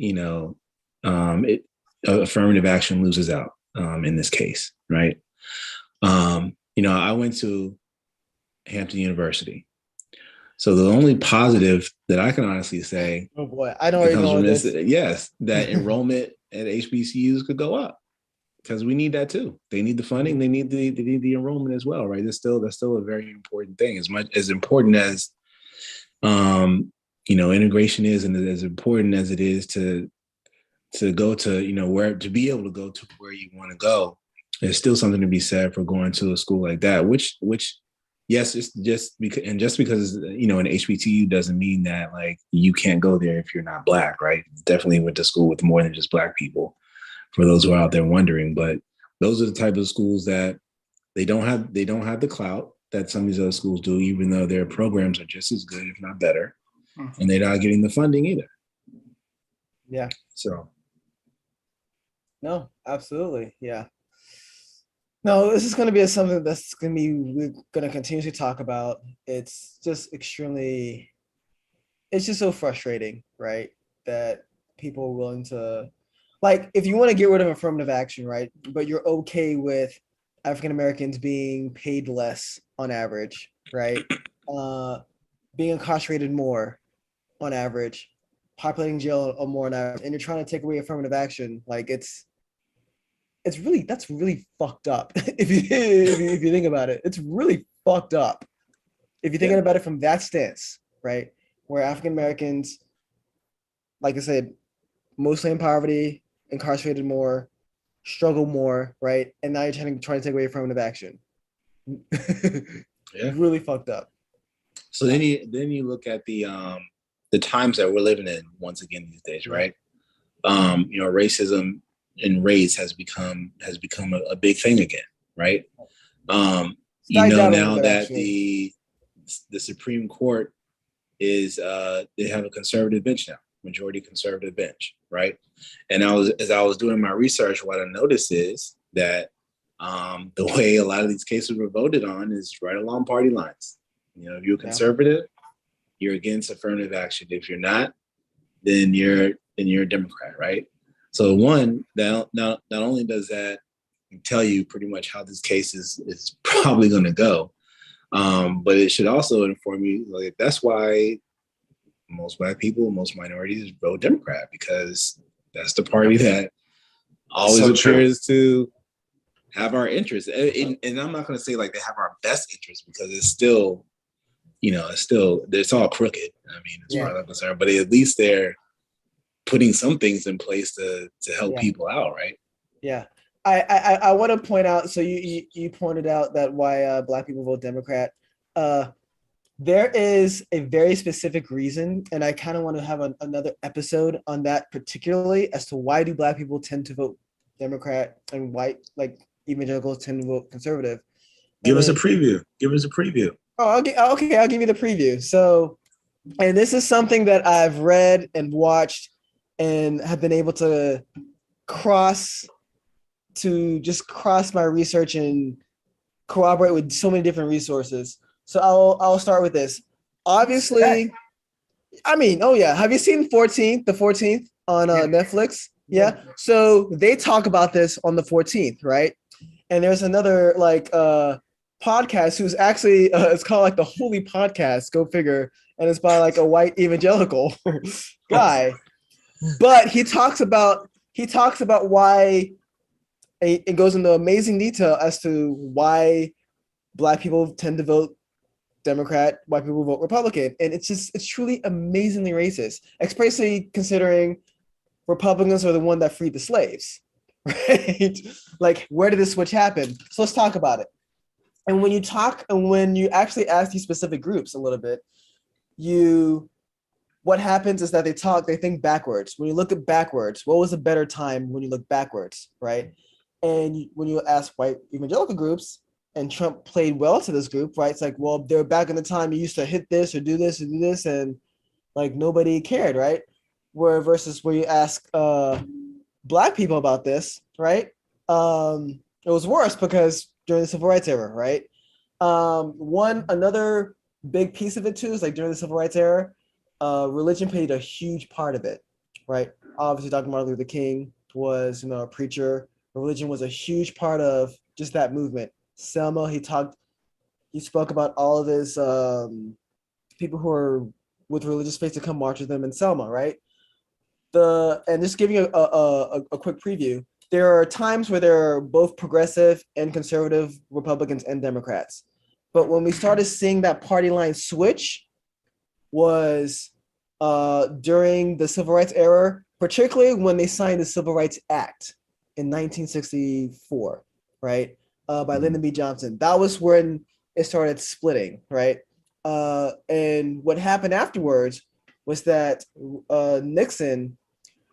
affirmative action loses out in this case, right? I went to Hampton University. So the only positive that I can honestly say, oh boy, I don't even know this. Yes, that enrollment at HBCUs could go up because we need that too. They need the funding, they need the enrollment as well, right? That's still a very important thing. As important as integration is, and as important as it is to go to where to be able to go to where you want to go. there's still something to be said for going to a school like that, which yes, it's just because you know, an HBCU doesn't mean that like you can't go there if you're not Black, right? Definitely went to school with more than just Black people, for those who are out there wondering. But those are the type of schools that they don't have the clout that some of these other schools do, even though their programs are just as good, if not better, and they're not getting the funding either. Yeah. So. No, absolutely. Yeah. No, this is going to be something that's going to be, we're going to continuously talk about. It's just it's just so frustrating, right? That people are willing to, like, if you want to get rid of affirmative action, right? But you're okay with African Americans being paid less on average, right? Being incarcerated more on average, populating jail more on average, and you're trying to take away affirmative action, like that's really fucked up. if you think about it, it's really fucked up. If you're thinking about it from that stance, right? Where African Americans, like I said, mostly in poverty, incarcerated more, struggle more, right? And now you're trying to take away affirmative action. Really fucked up. So then you look at the times that we're living in once again these days, right? You know, racism and race has become a big thing again, right? You know, now that the Supreme Court is they have a conservative bench now, majority conservative bench, right? And as I was doing my research, what I noticed is that the way a lot of these cases were voted on is right along party lines. You know, if you're conservative, you're against affirmative action. If you're not, then you're a Democrat, right? So one, not only does that tell you pretty much how this case is probably going to go, but it should also inform you, like, that's why most Black people, most minorities vote Democrat, because that's the party that always appears to have our interests. And I'm not going to say like they have our best interests, because it's still, you know, it's all crooked. I mean, as far as I'm concerned, but at least they're putting some things in place to help people out, right? Yeah. I want to point out, so you pointed out that why Black people vote Democrat. There is a very specific reason, and I kind of want to have another episode on that, particularly as to why do Black people tend to vote Democrat and white, like evangelicals, tend to vote conservative. Give us a preview. Oh, I'll give you the preview. So, and this is something that I've read and watched and have been able to cross my research and corroborate with so many different resources. So I'll start with this. Obviously, I mean, oh yeah, have you seen the 14th on Netflix? Yeah. So they talk about this on the 14th, right? And there's another like podcast who's actually it's called like the Holy Podcast, go figure, and it's by like a white evangelical guy. But he talks about why it goes into amazing detail as to why Black people tend to vote Democrat, white people vote Republican. And it's truly amazingly racist, especially considering Republicans are the one that freed the slaves, right? Like, where did this switch happen? So let's talk about it. And when you actually ask these specific groups a little bit, what happens is that they think backwards. When you look at backwards, what was a better time when you look backwards, right? And when you ask white evangelical groups, and Trump played well to this group, right? It's like, well, they're back in the time you used to hit this or do this and do this, and like nobody cared, right? Versus where you ask Black people about this, right? It was worse because during the Civil Rights era, right? Another big piece of it too is like during the Civil Rights era, religion played a huge part of it, right? Obviously, Dr. Martin Luther King was, a preacher. Religion was a huge part of just that movement. Selma, he spoke about all of his people who are with religious faith to come march with them in Selma, right? And just giving you a quick preview, there are times where there are both progressive and conservative Republicans and Democrats. But when we started seeing that party line switch was during the Civil Rights era, particularly when they signed the Civil Rights Act in 1964. right? By Lyndon B. Johnson. That was when it started splitting, right? And what happened afterwards was that Nixon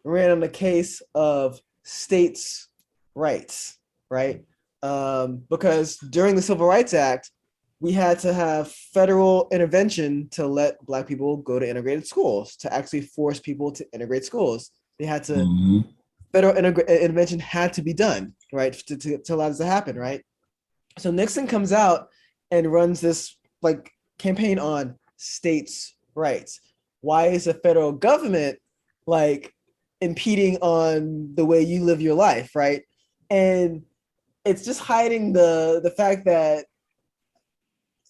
ran on the case of states' rights, right? Because during the Civil Rights Act, we had to have federal intervention to let Black people go to integrated schools, to actually force people to integrate schools. They had to, federal intervention had to be done, right, to allow this to happen, right? So Nixon comes out and runs this like campaign on states' rights. Why is the federal government like impeding on the way you live your life, right? And it's just hiding the fact that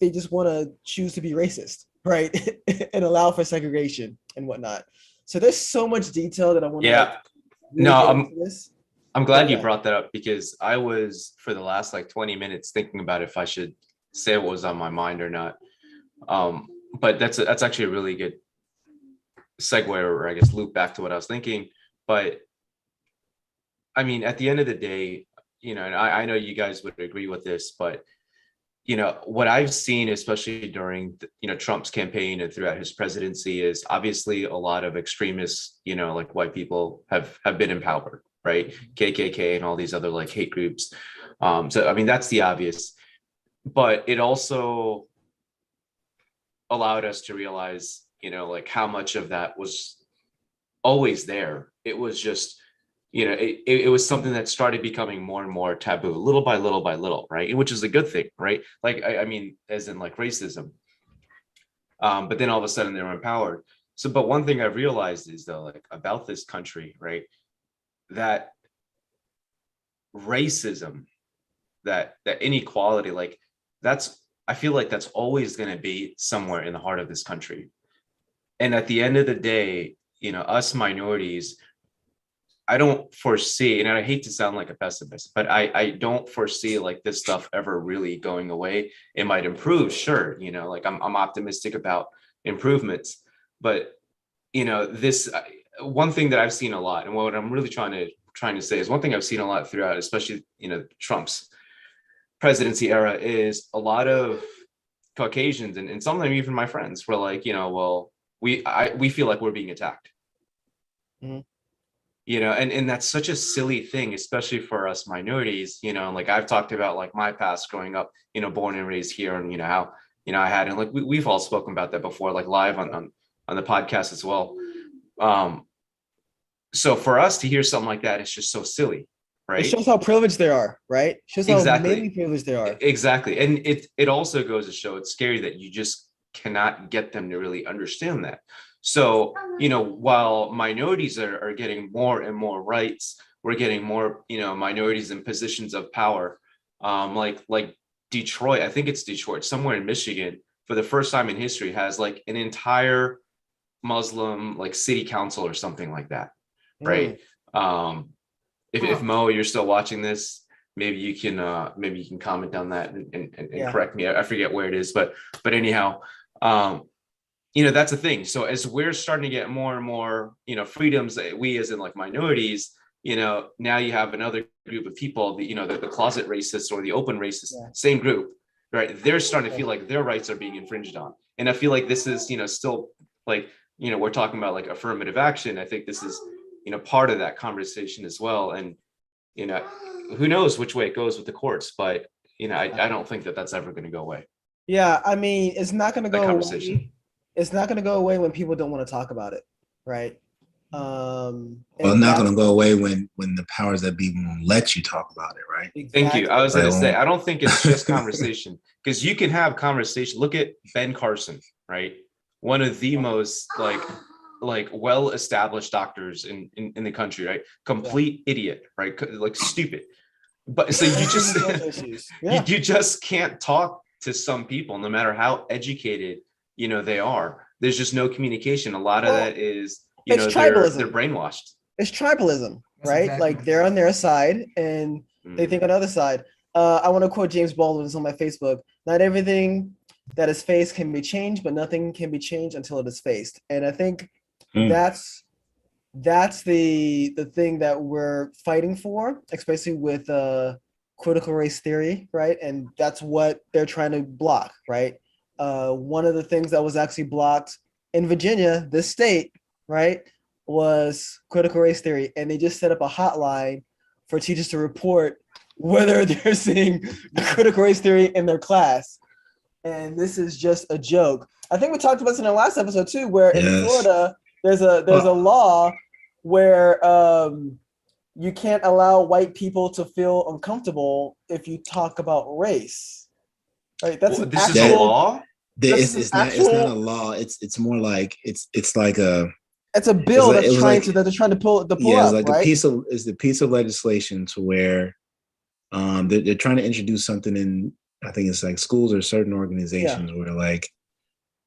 they just want to choose to be racist, right? And allow for segregation and whatnot. So there's so much detail that I want to no, this. I'm glad you brought that up, because I was, for the last like 20 minutes, thinking about if I should say what was on my mind or not. But that's actually a really good segue, or I guess loop back to what I was thinking. But I mean, at the end of the day, and I know you guys would agree with this, but what I've seen, especially during Trump's campaign and throughout his presidency, is obviously a lot of extremists, like white people have been in power, right? KKK and all these other like hate groups. So I mean, that's the obvious, but it also allowed us to realize, like how much of that was always there. It was just, it was something that started becoming more and more taboo, little by little by little, right? Which is a good thing, right? Like, I mean, as in like racism. But then all of a sudden they were empowered. So, but one thing I've realized is though, like about this country, right? That racism, that inequality, like I feel like that's always going to be somewhere in the heart of this country. And at the end of the day, us minorities, I don't foresee, and I hate to sound like a pessimist, but I don't foresee like this stuff ever really going away. It might improve, sure. Like I'm optimistic about improvements, but this one thing that I've seen a lot, and what I'm really trying to say is one thing I've seen a lot throughout, especially Trump's presidency era, is a lot of Caucasians and some of them, even my friends, were like, well, we feel like we're being attacked. Mm-hmm. And that's such a silly thing, especially for us minorities, like I've talked about like my past growing up, born and raised here, and how, I had, and like we've all spoken about that before, like live on the podcast as well. So for us to hear something like that, it's just so silly, right? It shows how privileged they are, right? It shows how mainly privileged they are. Exactly. And it also goes to show it's scary that you just cannot get them to really understand that. So, while minorities are getting more and more rights, we're getting more, minorities in positions of power. Like Detroit, I think it's Detroit, somewhere in Michigan, for the first time in history, has like an entire Muslim like city council or something like that, right? If Mo, you're still watching this, maybe you can comment on that and correct me. I forget where it is, but anyhow, that's the thing. So as we're starting to get more and more, freedoms, we as in like minorities, now you have another group of people, the closet racists or the open racists, same group, right? They're starting to feel like their rights are being infringed on. And I feel like this is, still like, we're talking about like affirmative action. I think this is, part of that conversation as well. And, who knows which way it goes with the courts, but, I don't think that that's ever going to go away. Yeah. I mean, it's not going to go away. It's not going to go away when people don't want to talk about it, right? Well, not going to go away when the powers that be won't let you talk about it, right? Exactly. Thank you. I was going to say, I don't think it's just conversation, because you can have conversation. Look at Ben Carson, right? One of the most like well-established doctors in the country, right? Complete idiot, right? Like stupid. But so you just you just can't talk to some people, no matter how educated they are. There's just no communication. A lot of that is they're brainwashed. It's tribalism, right? Exactly. Like they're on their side and they think on the other side. I want to quote James Baldwin. It's on my Facebook. Not everything that is faced can be changed, but nothing can be changed until it is faced. And I think that's the thing that we're fighting for, especially with critical race theory, right? And that's what they're trying to block, right? One of the things that was actually blocked in Virginia, this state, right, was critical race theory. And they just set up a hotline for teachers to report whether they're seeing critical race theory in their class. And this is just a joke. I think we talked about this in our last episode too, where in Florida, there's a law where you can't allow white people to feel uncomfortable if you talk about race. Right? That's this is a law. It's not a law. It's more like it's like it's a bill that they're trying to pull up. It's like right? a piece of legislation to where they're trying to introduce something in, I think it's like schools or certain organizations where like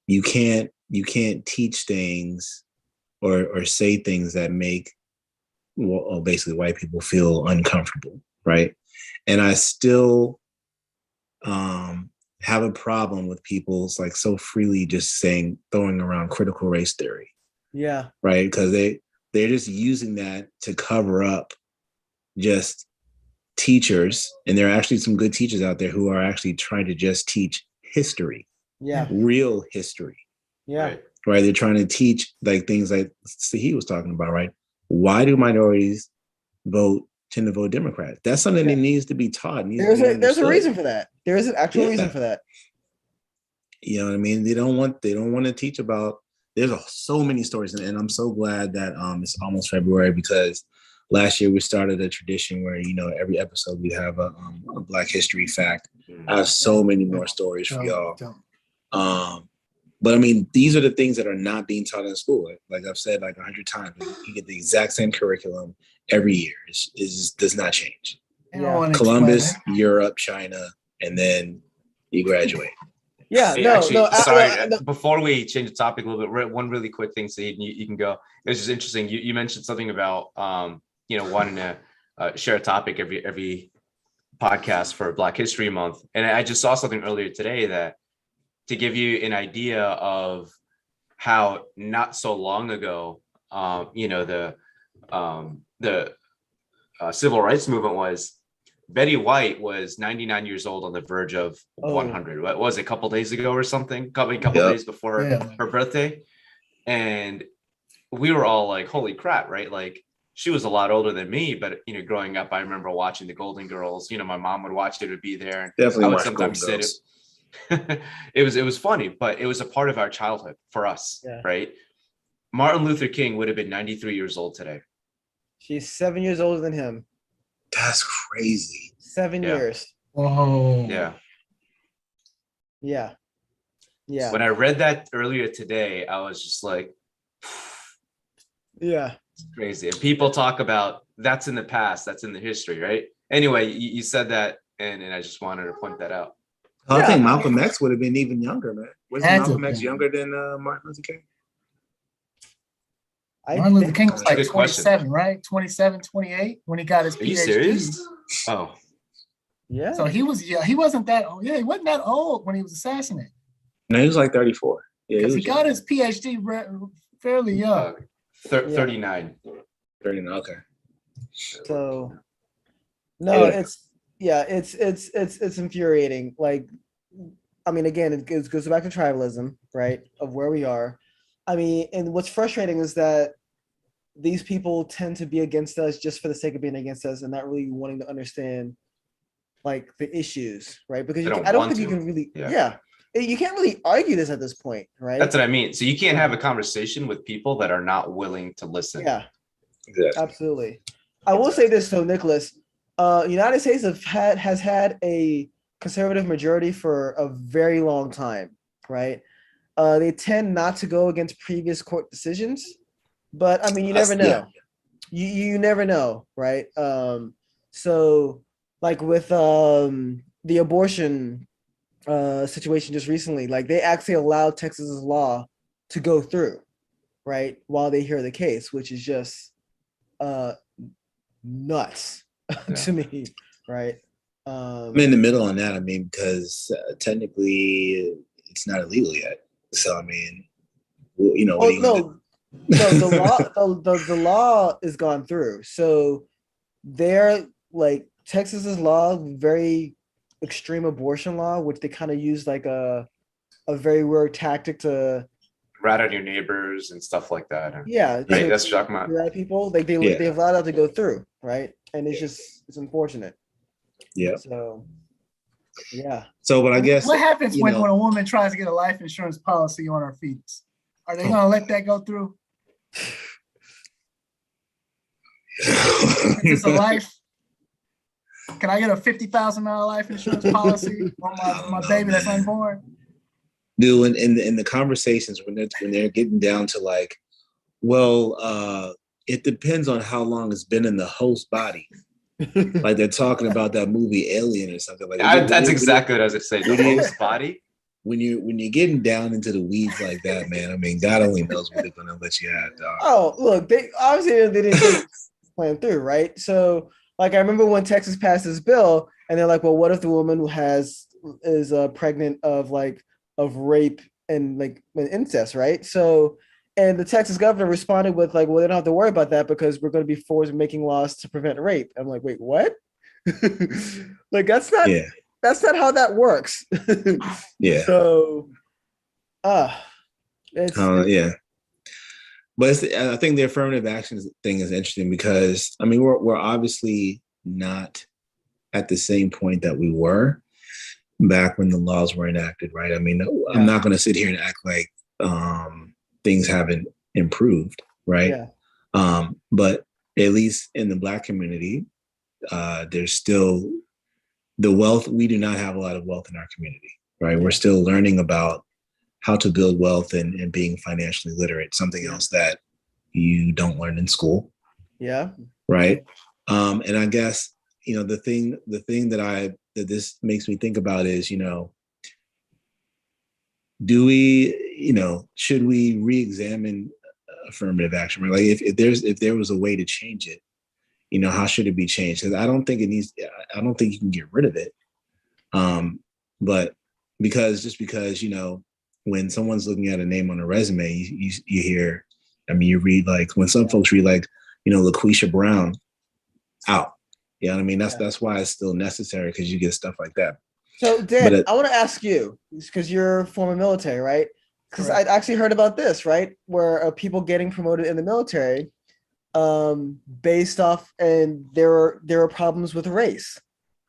you can't teach things or say things that make basically white people feel uncomfortable, right? And I still have a problem with people like so freely just throwing around critical race theory. Yeah. Right. Because they're just using that to cover up just teachers. And there are actually some good teachers out there who are actually trying to just teach history. Yeah. Real history. Yeah. Right. They're trying to teach like things like he was talking about, right? Why do minorities tend to vote Democrat? That's something that needs to be taught. There's a reason for that. There is an actual reason for that. You know what I mean? They don't want to teach about. There's so many stories, and I'm so glad that it's almost February, because last year we started a tradition where every episode we have a Black History fact. I have so many more stories for y'all. But I mean, these are the things that are not being taught in school. Like I've said like 100 times, you get the exact same curriculum every year. It does not change. Columbus, Europe, China, and then you graduate. Yeah, Before we change the topic a little bit, one really quick thing, Saeed, and you can go. It was just interesting. You mentioned something about wanting to share a topic every podcast for Black History Month, and I just saw something earlier today that to give you an idea of how not so long ago, the civil rights movement was. Betty White was 99 years old on the verge of 100. What was it, a couple days ago or something? A couple days before her birthday. And we were all like, holy crap, right? Like she was a lot older than me, but growing up, I remember watching the Golden Girls. My mom would watch it, would be there. And definitely I would sometimes sit it. It was funny, but it was a part of our childhood for us, right? Martin Luther King would have been 93 years old today. She's 7 years older than him. That's crazy. 7 years. Whoa. Yeah. Yeah. Yeah. When I read that earlier today, I was just like, yeah, it's crazy. And people talk about that's in the past, that's in the history, right? Anyway, you said that, and I just wanted to point that out. I think Malcolm X would have been even younger, man. Wasn't Malcolm X younger than Martin Luther King? Martin Luther King was like 27, right? 27, 28 when he got his PhD. Are you serious? Oh. Yeah. So he wasn't that old. Yeah, he wasn't that old when he was assassinated. No, he was like 34. Yeah, because he got his PhD fairly young. 39. 39, okay. So no, it's infuriating. Like, I mean, again, it goes back to tribalism, right? Of where we are. I mean, and what's frustrating is that these people tend to be against us just for the sake of being against us and not really wanting to understand like the issues, right? Because I don't think you can really, you can't really argue this at this point, right? That's what I mean. So you can't have a conversation with people that are not willing to listen. Yeah, exactly. Absolutely. I will say this though, Nicholas, United States has had a conservative majority for a very long time, right? They tend not to go against previous court decisions, but I mean, you never know. You never know, right? So like with the abortion situation just recently, like they actually allowed Texas's law to go through, right? While they hear the case, which is just nuts to me, right? I'm in the middle on that. I mean, because technically it's not illegal yet. So I mean, the law is gone through. So they're like Texas's law, very extreme abortion law, which they kind of use like a very weird tactic to rat on your neighbors and stuff like that. And, yeah right, to that's talking about. rat people. Like Yeah. they've allowed that to go through, right? And it's unfortunate. Yeah. So yeah. So, but I guess what happens when know, a woman tries to get a life insurance policy on her fetus? Are they gonna let that go through? Is this a life? Can I get a $50,000 life insurance policy on my baby that's unborn? Dude, in the conversations when they're getting down to like, well, it depends on how long it's been in the host body. Like they're talking about that movie Alien or something like that. That's exactly what I was going to say. The host body. When you're getting down into the weeds like that, man, I mean, God only knows what they're gonna let you have, dog. Oh, look, they obviously they didn't plan through, right? So, like, I remember when Texas passed this bill, and they're like, "Well, what if the woman who is pregnant of rape and like incest, right?" So, and the Texas governor responded with like, "Well, they don't have to worry about that because we're going to be forced making laws to prevent rape." I'm like, "Wait, what?" Like, that's not how that works. Yeah. So, yeah. But I think the affirmative action thing is interesting because I mean we're obviously not at the same point that we were back when the laws were enacted, right? I mean, I'm not going to sit here and act like things haven't improved, right? Yeah. But at least in the Black community, there's still the wealth. We do not have a lot of wealth in our community, right? We're still learning about how to build wealth and being financially literate, something else that you don't learn in school. Yeah. Right. And I guess, the thing that this makes me think about is, do we, should we re-examine affirmative action? Right? Like if there was a way to change it, how should it be changed? Because I don't think you can get rid of it. But because when someone's looking at a name on a resume, you hear, you read like when some folks read like, LaQuisha Brown out. You know what I mean? That's why it's still necessary because you get stuff like that. So Dan, I want to ask you, because you're former military, right? Because I actually heard about this, right? Where people getting promoted in the military based off, and there are problems with race,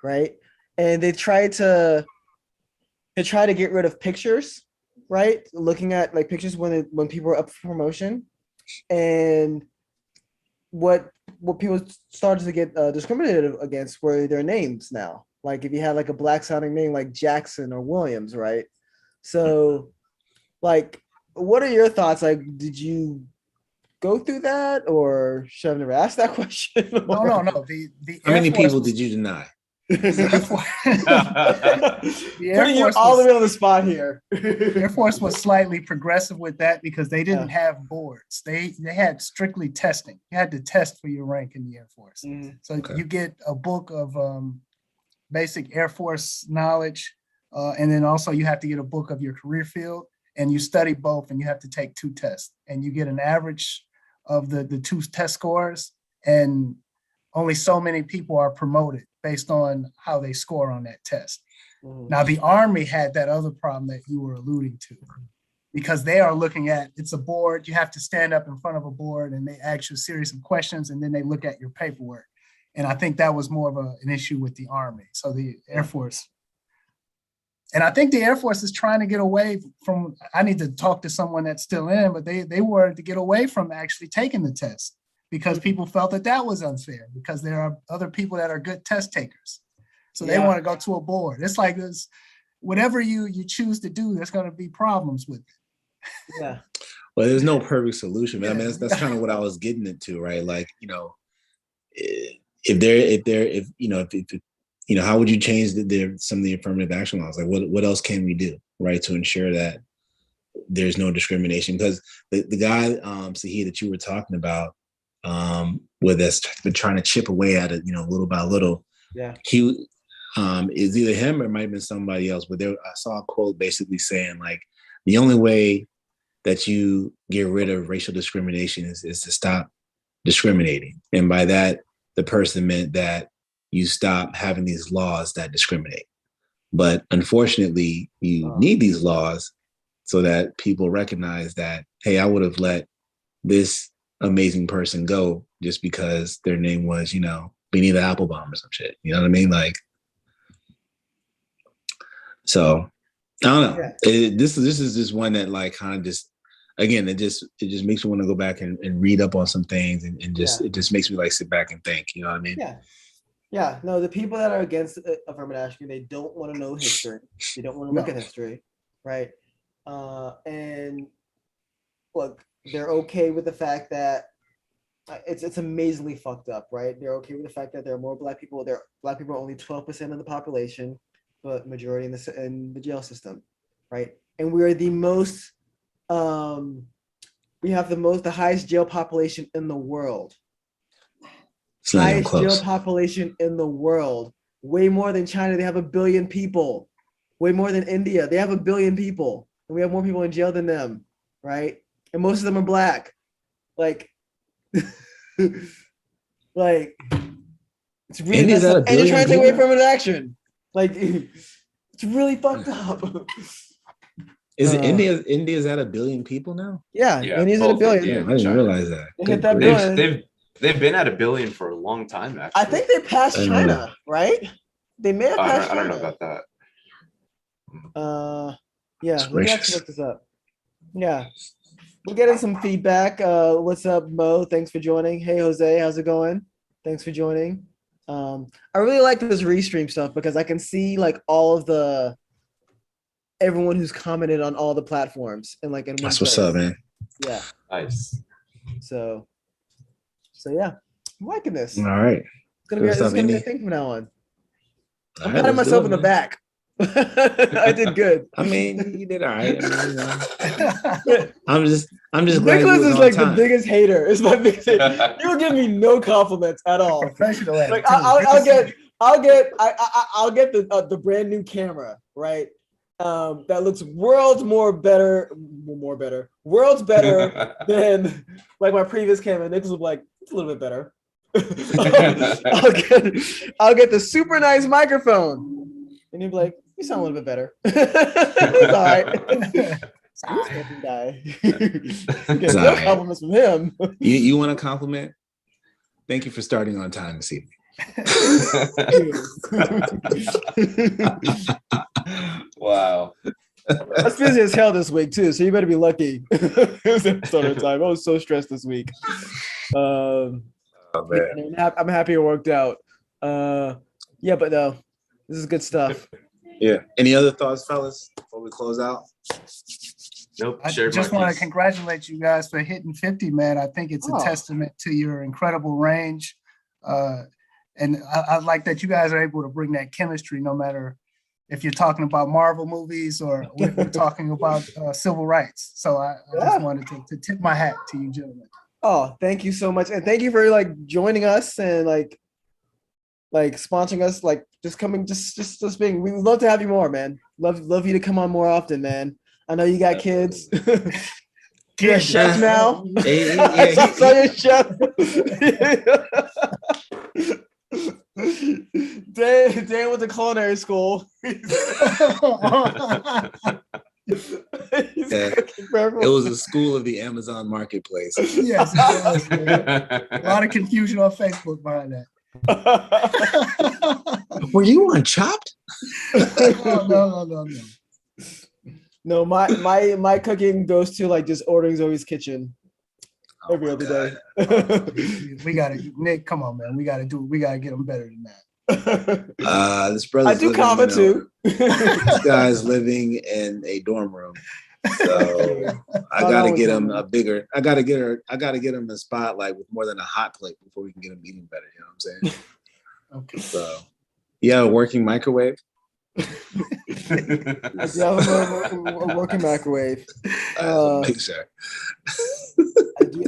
right? And they try to get rid of pictures, right? Looking at like pictures when people are up for promotion, and what people started to get discriminated against were their names now. Like if you had like a Black sounding name like Jackson or Williams, right? So like, what are your thoughts? Like, did you go through that, or should I never ask that question? No. The How many people did you deny? Putting you all the way on the spot here. Air Force was slightly progressive with that because they didn't have boards. They had strictly testing. You had to test for your rank in the Air Force. So you get a book of basic Air Force knowledge, and then also you have to get a book of your career field, and you study both, and you have to take 2 tests, and you get an average of the 2 test scores, and only so many people are promoted based on how they score on that test. Now, the Army had that other problem that you were alluding to, because they are looking at, it's a board, you have to stand up in front of a board and they ask you a series of questions and then they look at your paperwork. And I think that was more of an issue with the Army. So the Air Force, and I think the Air Force is trying to get away from, I need to talk to someone that's still in, but they wanted to get away from actually taking the test, because people felt that was unfair, because there are other people that are good test takers. So they want to go to a board. It's like this, whatever you choose to do, there's going to be problems with it. Yeah. Well, there's no perfect solution, but I mean, that's kind of what I was getting into, right? Like, how would you change some of the affirmative action laws? Like what else can we do, right, to ensure that there's no discrimination? Because the guy, Sahi, that you were talking about, with us been trying to chip away at it, little by little. Yeah. He is either him or it might have been somebody else, but I saw a quote basically saying like the only way that you get rid of racial discrimination is to stop discriminating. And by that, the person meant that you stop having these laws that discriminate. But unfortunately, you need these laws so that people recognize that, hey, I would have let this amazing person go just because their name was, Benita Applebaum or some shit. You know what I mean? Like, so I don't know. This is just one that like kind of just, again, it just makes me want to go back and read up on some things and it just makes me like sit back and think. You know what I mean? Yeah. Yeah. No, the people that are against affirmative action, they don't want to know history. They don't want to look at history, right? And look, they're okay with the fact that it's amazingly fucked up, right? They're okay with the fact that there are more black people. Black people are only 12% of the population, but majority in the jail system, right? And we are the most, we have the highest jail population in the world. Highest jail population in the world. Way more than China. They have 1 billion people. Way more than India. They have 1 billion people. And we have more people in jail than them, right? And most of them are black. Like, like it's really India's at 1 billion and you're trying to take people? away affirmative action. Like, it's really fucked up. India's at 1 billion people now? Yeah, India's at 1 billion. Yeah, I didn't realize that. They hit that billion. They've been at 1 billion for a long time, actually. I think they passed China, right? They may have passed China. I don't know about that. Yeah, let me actually look this up. Yeah. We're getting some feedback. What's up, Mo? Thanks for joining. Hey, Jose, how's it going? Thanks for joining. I really like this restream stuff because I can see like all of everyone who's commented on all the platforms and like in one That's place. What's up, man. Yeah. Nice. So yeah, I'm liking this. All right. It's gonna be a thing from now on. I'm patting myself in the back. I did good. I mean, you did all right. I'm just glad Nicholas is like the biggest hater. It's my biggest hater. You will give me no compliments at all. Professional. Like I'll get the brand new camera, right? That looks worlds better than like my previous camera. Nicholas will be like, it's a little bit better. I'll get the super nice microphone, and you'll be like, you sound a little bit better. It's all right. Get no compliments from him. You want a compliment? Thank you for starting on time this evening. Wow. I was busy as hell this week too, so you better be lucky. It was episode of time. I was so stressed this week. I'm happy it worked out. Yeah, but no, this is good stuff. Yeah. Any other thoughts, fellas, before we close out? Nope. I just want to congratulate you guys for hitting 50, man. I think it's a testament to your incredible range. And I like that you guys are able to bring that chemistry, no matter if you're talking about Marvel movies or we're talking about civil rights. So I just wanted to tip my hat to you gentlemen. Oh, thank you so much. And thank you for like joining us and like sponsoring us, like just coming, just being, we would love to have you more, man. Love you to come on more often, man. I know you got kids. You're a chef now. I saw your chef. Dan went to culinary school. It was a school of the Amazon marketplace. Yes, a lot of confusion on Facebook behind that. Were you on Chopped? No. No, my cooking goes to like just ordering Zoe's kitchen every other day. We gotta, Nick, come on, man. We gotta get them better than that. This brother. I do comment too. This guy's living in a dorm room, so I gotta get him a bigger. I gotta get him a spot like with more than a hot plate before we can get him eating better. You know what I'm saying? Okay. So, yeah, a working microwave. I do have a working microwave. Make sure.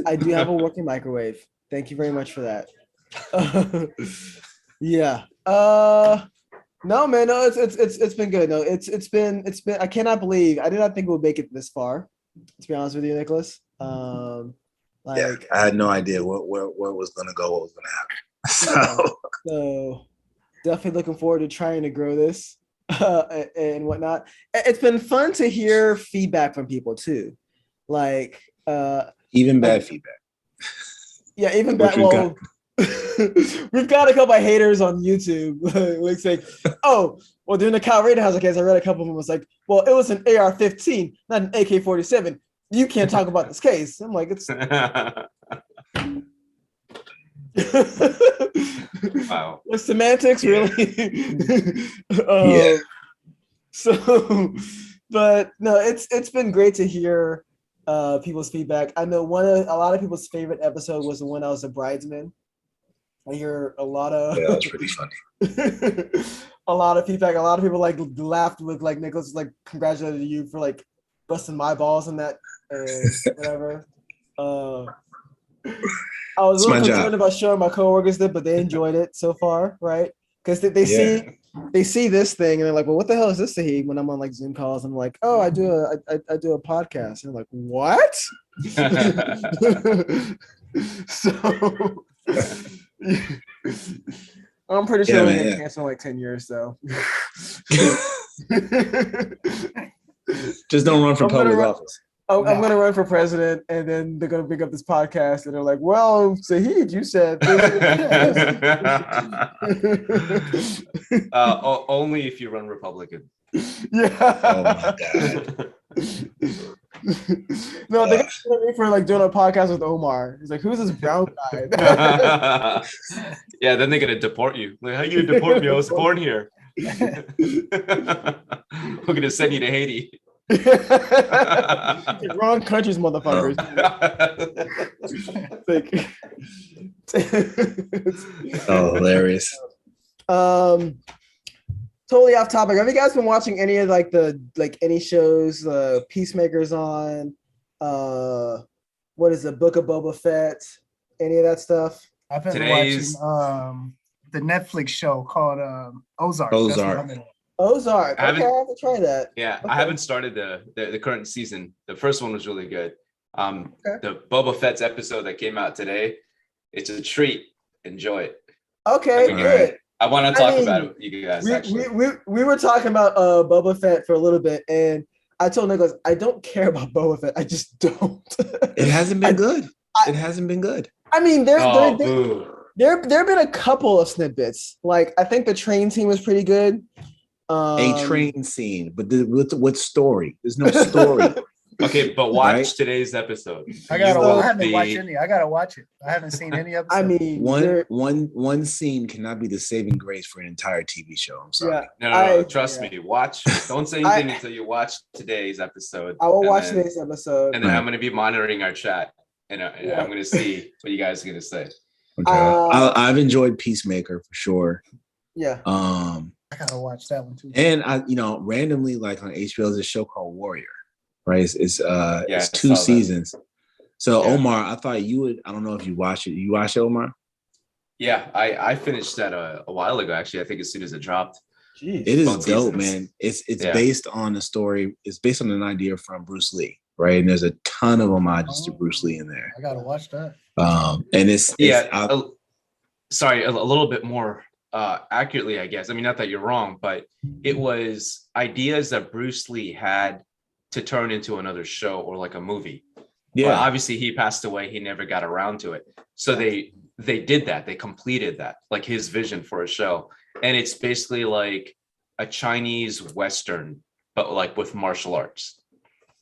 I do have a working microwave. Thank you very much for that. Yeah. No, man. No, it's been good. No, it's been. I cannot believe. I did not think we'll make it this far. To be honest with you, Nicholas. Yeah, I had no idea what was gonna go, what was gonna happen. So definitely looking forward to trying to grow this and whatnot. It's been fun to hear feedback from people too, like even bad feedback. Yeah, even bad. Well, we've got a couple of haters on YouTube. Like saying, "Oh, well, during the Kyle Rittenhouse case, I read a couple of them was like, well, it was an AR-15, not an AK-47. You can't talk about this case." I'm like, it's. Wow. With semantics, really. Yeah. So, but no, it's been great to hear people's feedback. I know a lot of people's favorite episode was the one I was a bridesman. I hear a lot of Yeah, that's pretty funny. a lot of feedback. A lot of people like laughed with like Nicholas like congratulated you for like busting my balls in that whatever. I was a little concerned about showing my coworkers that, but they enjoyed it so far, right? Because they see this thing and they're like, well, what the hell is this, Sahib? When I'm on like Zoom calls, I'm like, oh, I do a podcast. And I'm like, what? So I'm pretty sure we're gonna cancel in like 10 years though. Just don't run for public office. I'm going to run for president, and then they're going to pick up this podcast, and they're like, well, Saheed, you said only if you run Republican. Yeah. Oh, my God. No, they're going to me for like doing a podcast with Omar. He's like, who's this brown guy? Yeah, then they're going to deport you. Like, how are you going to deport me? I was born here. We're going to send you to Haiti. Wrong countries, motherfuckers. Oh, hilarious. Totally off topic. Have you guys been watching any of any shows? Peacemaker's on. What is the Book of Boba Fett? Any of that stuff? I've been watching the Netflix show called Ozark. Ozark. Okay, I have to try that. Yeah, okay. I haven't started the current season. The first one was really good. The Boba Fett's episode that came out today, it's a treat. Enjoy it. Okay, good. I want to talk about it with you guys. We were talking about Boba Fett for a little bit, and I told Nicholas I don't care about Boba Fett. I just don't. It hasn't been good. It hasn't been good. I mean, there have been a couple of snippets. Like I think the train scene was pretty good. A train scene, but what story? There's no story. Okay, but watch today's episode. I haven't watched any. I gotta watch it. I haven't seen any episode. I mean, one scene cannot be the saving grace for an entire TV show. I'm sorry. Yeah, no, trust me. Watch. Don't say anything until you watch today's episode. I will watch today's episode, and then I'm going to be monitoring our chat, and I'm going to see what you guys are going to say. Okay. I've enjoyed Peacemaker for sure. Yeah. I gotta watch that one too. And randomly, like on HBO, there's a show called Warrior, right? It's 2 seasons. So Omar, I thought you would. I don't know if you watched it. You watched it, Omar? Yeah, I finished that a while ago. Actually, I think as soon as it dropped. Jeez. It is dope, man. It's based on a story. It's based on an idea from Bruce Lee, right? And there's a ton of homages to Bruce Lee in there. I gotta watch that. And it's sorry, a little bit more. Accurately, I guess. I mean, not that you're wrong, but it was ideas that Bruce Lee had to turn into another show or like a movie. Yeah. But obviously, he passed away. He never got around to it. So they did that. They completed that, like his vision for a show. And it's basically like a Chinese Western, but like with martial arts.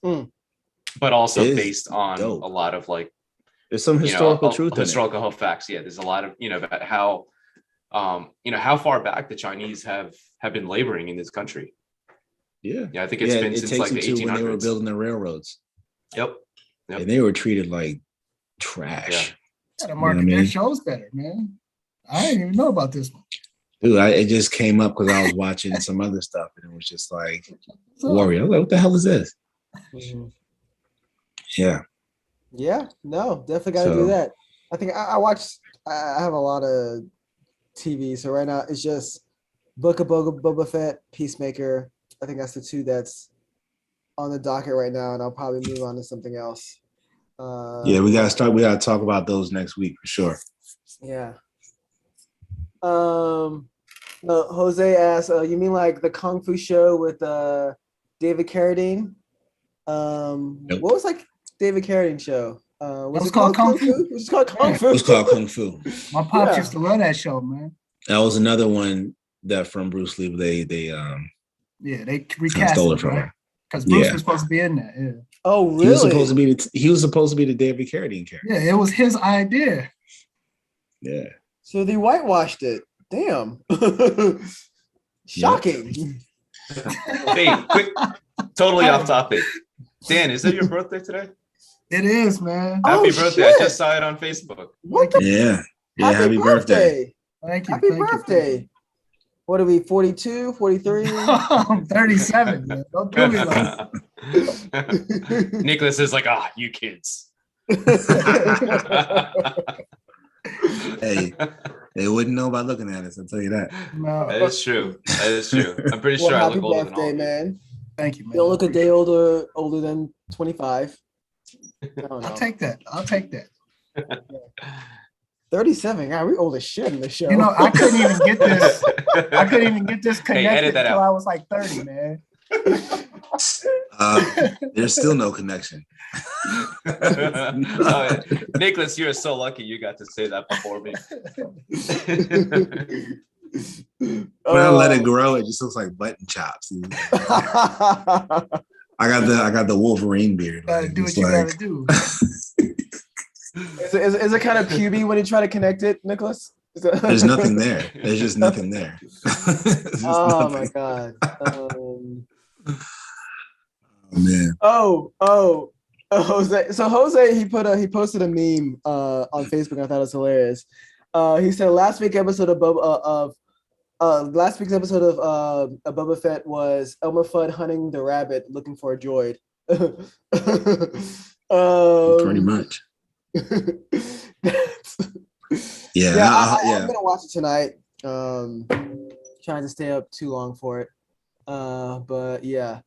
But also based on a lot of like. There's some historical truth in it. Historical facts. Yeah, there's a lot of, about how. How far back the Chinese have been laboring in this country. Yeah, I think it's been since like the 1800s. When they were building the railroads. Yep. And they were treated like trash. Yeah. Gotta market their shows better, man. I didn't even know about this one. Dude, it just came up because I was watching some other stuff, and it was just like Warrior. I was like, what the hell is this? Mm-hmm. Yeah. Yeah. No, definitely got to do that. I think I have a lot of TV. So right now it's just Book of Boba Fett, Peacemaker. I think that's the 2 that's on the docket right now, and I'll probably move on to something else. We gotta talk about those next week for sure. Yeah. Jose asks, you mean like the Kung Fu show with David Carradine? Nope. What was like David Carradine show? Was it called Kung Fu? It was called Kung Fu. It was called Kung Fu. My pops used to love that show, man. That was another one that from Bruce Lee. They recast stole it it from him because Bruce was supposed to be in that. Yeah. Oh, really? He was supposed to be the David Carradine character. Yeah, it was his idea. Yeah. So they whitewashed it. Damn. Shocking. Hey, quick, totally off topic. Dan, is it your birthday today? It is, man. Happy birthday. Shit. I just saw it on Facebook. What the? Yeah. Happy birthday. Thank you. Happy birthday. What are we, 42, 43? I'm 37, man. Don't do me like that. Nicholas is like, you kids. Hey, they wouldn't know by looking at us. I'll tell you that. No. That is true. I'm pretty sure I Happy look older than birthday, all. man. Thank you, man. You don't look a day older than 25. I'll take that. 37. God, we old as shit in the show. You know, I couldn't even get this. Hey, edit connected that until out. I was like 30, man. There's still no connection. Nicholas, you're so lucky you got to say that before me. When I let it grow, it just looks like button chops. I got the Wolverine beard. Gotta do what you gotta do. Is it kind of puby when you try to connect it, Nicholas? There's nothing there. There's just nothing there. My God. Oh, man. Jose. So Jose, he posted a meme on Facebook. I thought it was hilarious. He said last week's episode of Boba Fett was Elmer Fudd hunting the rabbit looking for a droid. Pretty much. I'm gonna watch it tonight. Trying to stay up too long for it. But yeah.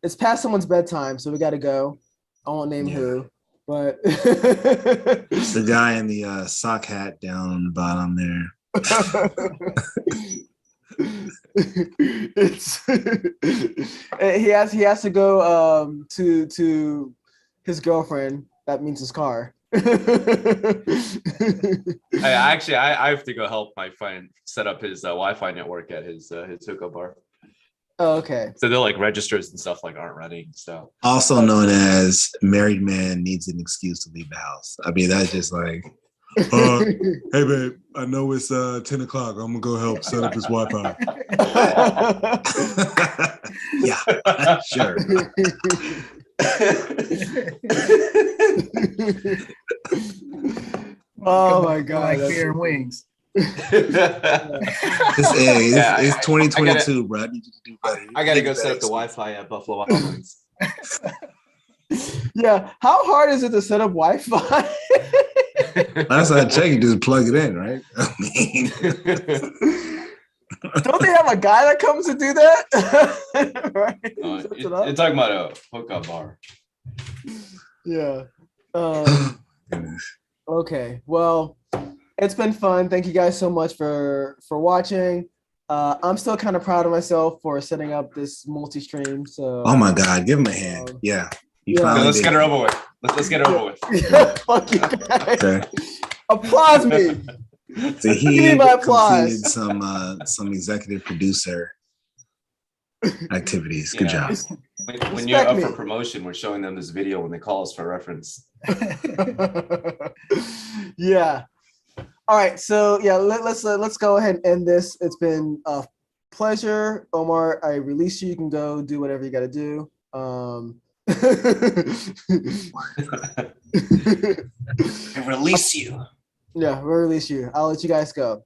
It's past someone's bedtime, so we gotta go. I won't name who, but it's the guy in the sock hat down on the bottom there. He has to go to his girlfriend. That means his car. I have to go help my friend set up his Wi-Fi network at his hookah bar. Oh, okay. So they're like registers and stuff like aren't running. So also known as married man needs an excuse to leave the house. I mean, that's just like, hey babe, I know it's 10 o'clock. I'm gonna go help set up his Wi-Fi. Yeah, sure. Oh my God! Like beer and wings. It's 2022, bro. I need you to do better. I gotta go set up the Wi-Fi at Buffalo Wild Wings. Yeah, how hard is it to set up Wi-Fi? Last I checked, you just plug it in, right? I mean, don't they have a guy that comes to do that? Right? You're talking about a hookup bar. Yeah. Okay. Well, it's been fun. Thank you guys so much for watching. I'm still kind of proud of myself for setting up this multi-stream. So. Oh my God, give him a hand. Yeah. Let's get her over with. Let's get her over with. Fuck you guys. Okay. Applause me. So he Give me my applause. completed some executive producer activities. Good job. When you're up for promotion, we're showing them this video when they call us for reference. Yeah. All right. So yeah, let's go ahead and end this. It's been a pleasure, Omar. I release you. You can go do whatever you got to do. I release you. Yeah, we'll release you. I'll let you guys go. All right.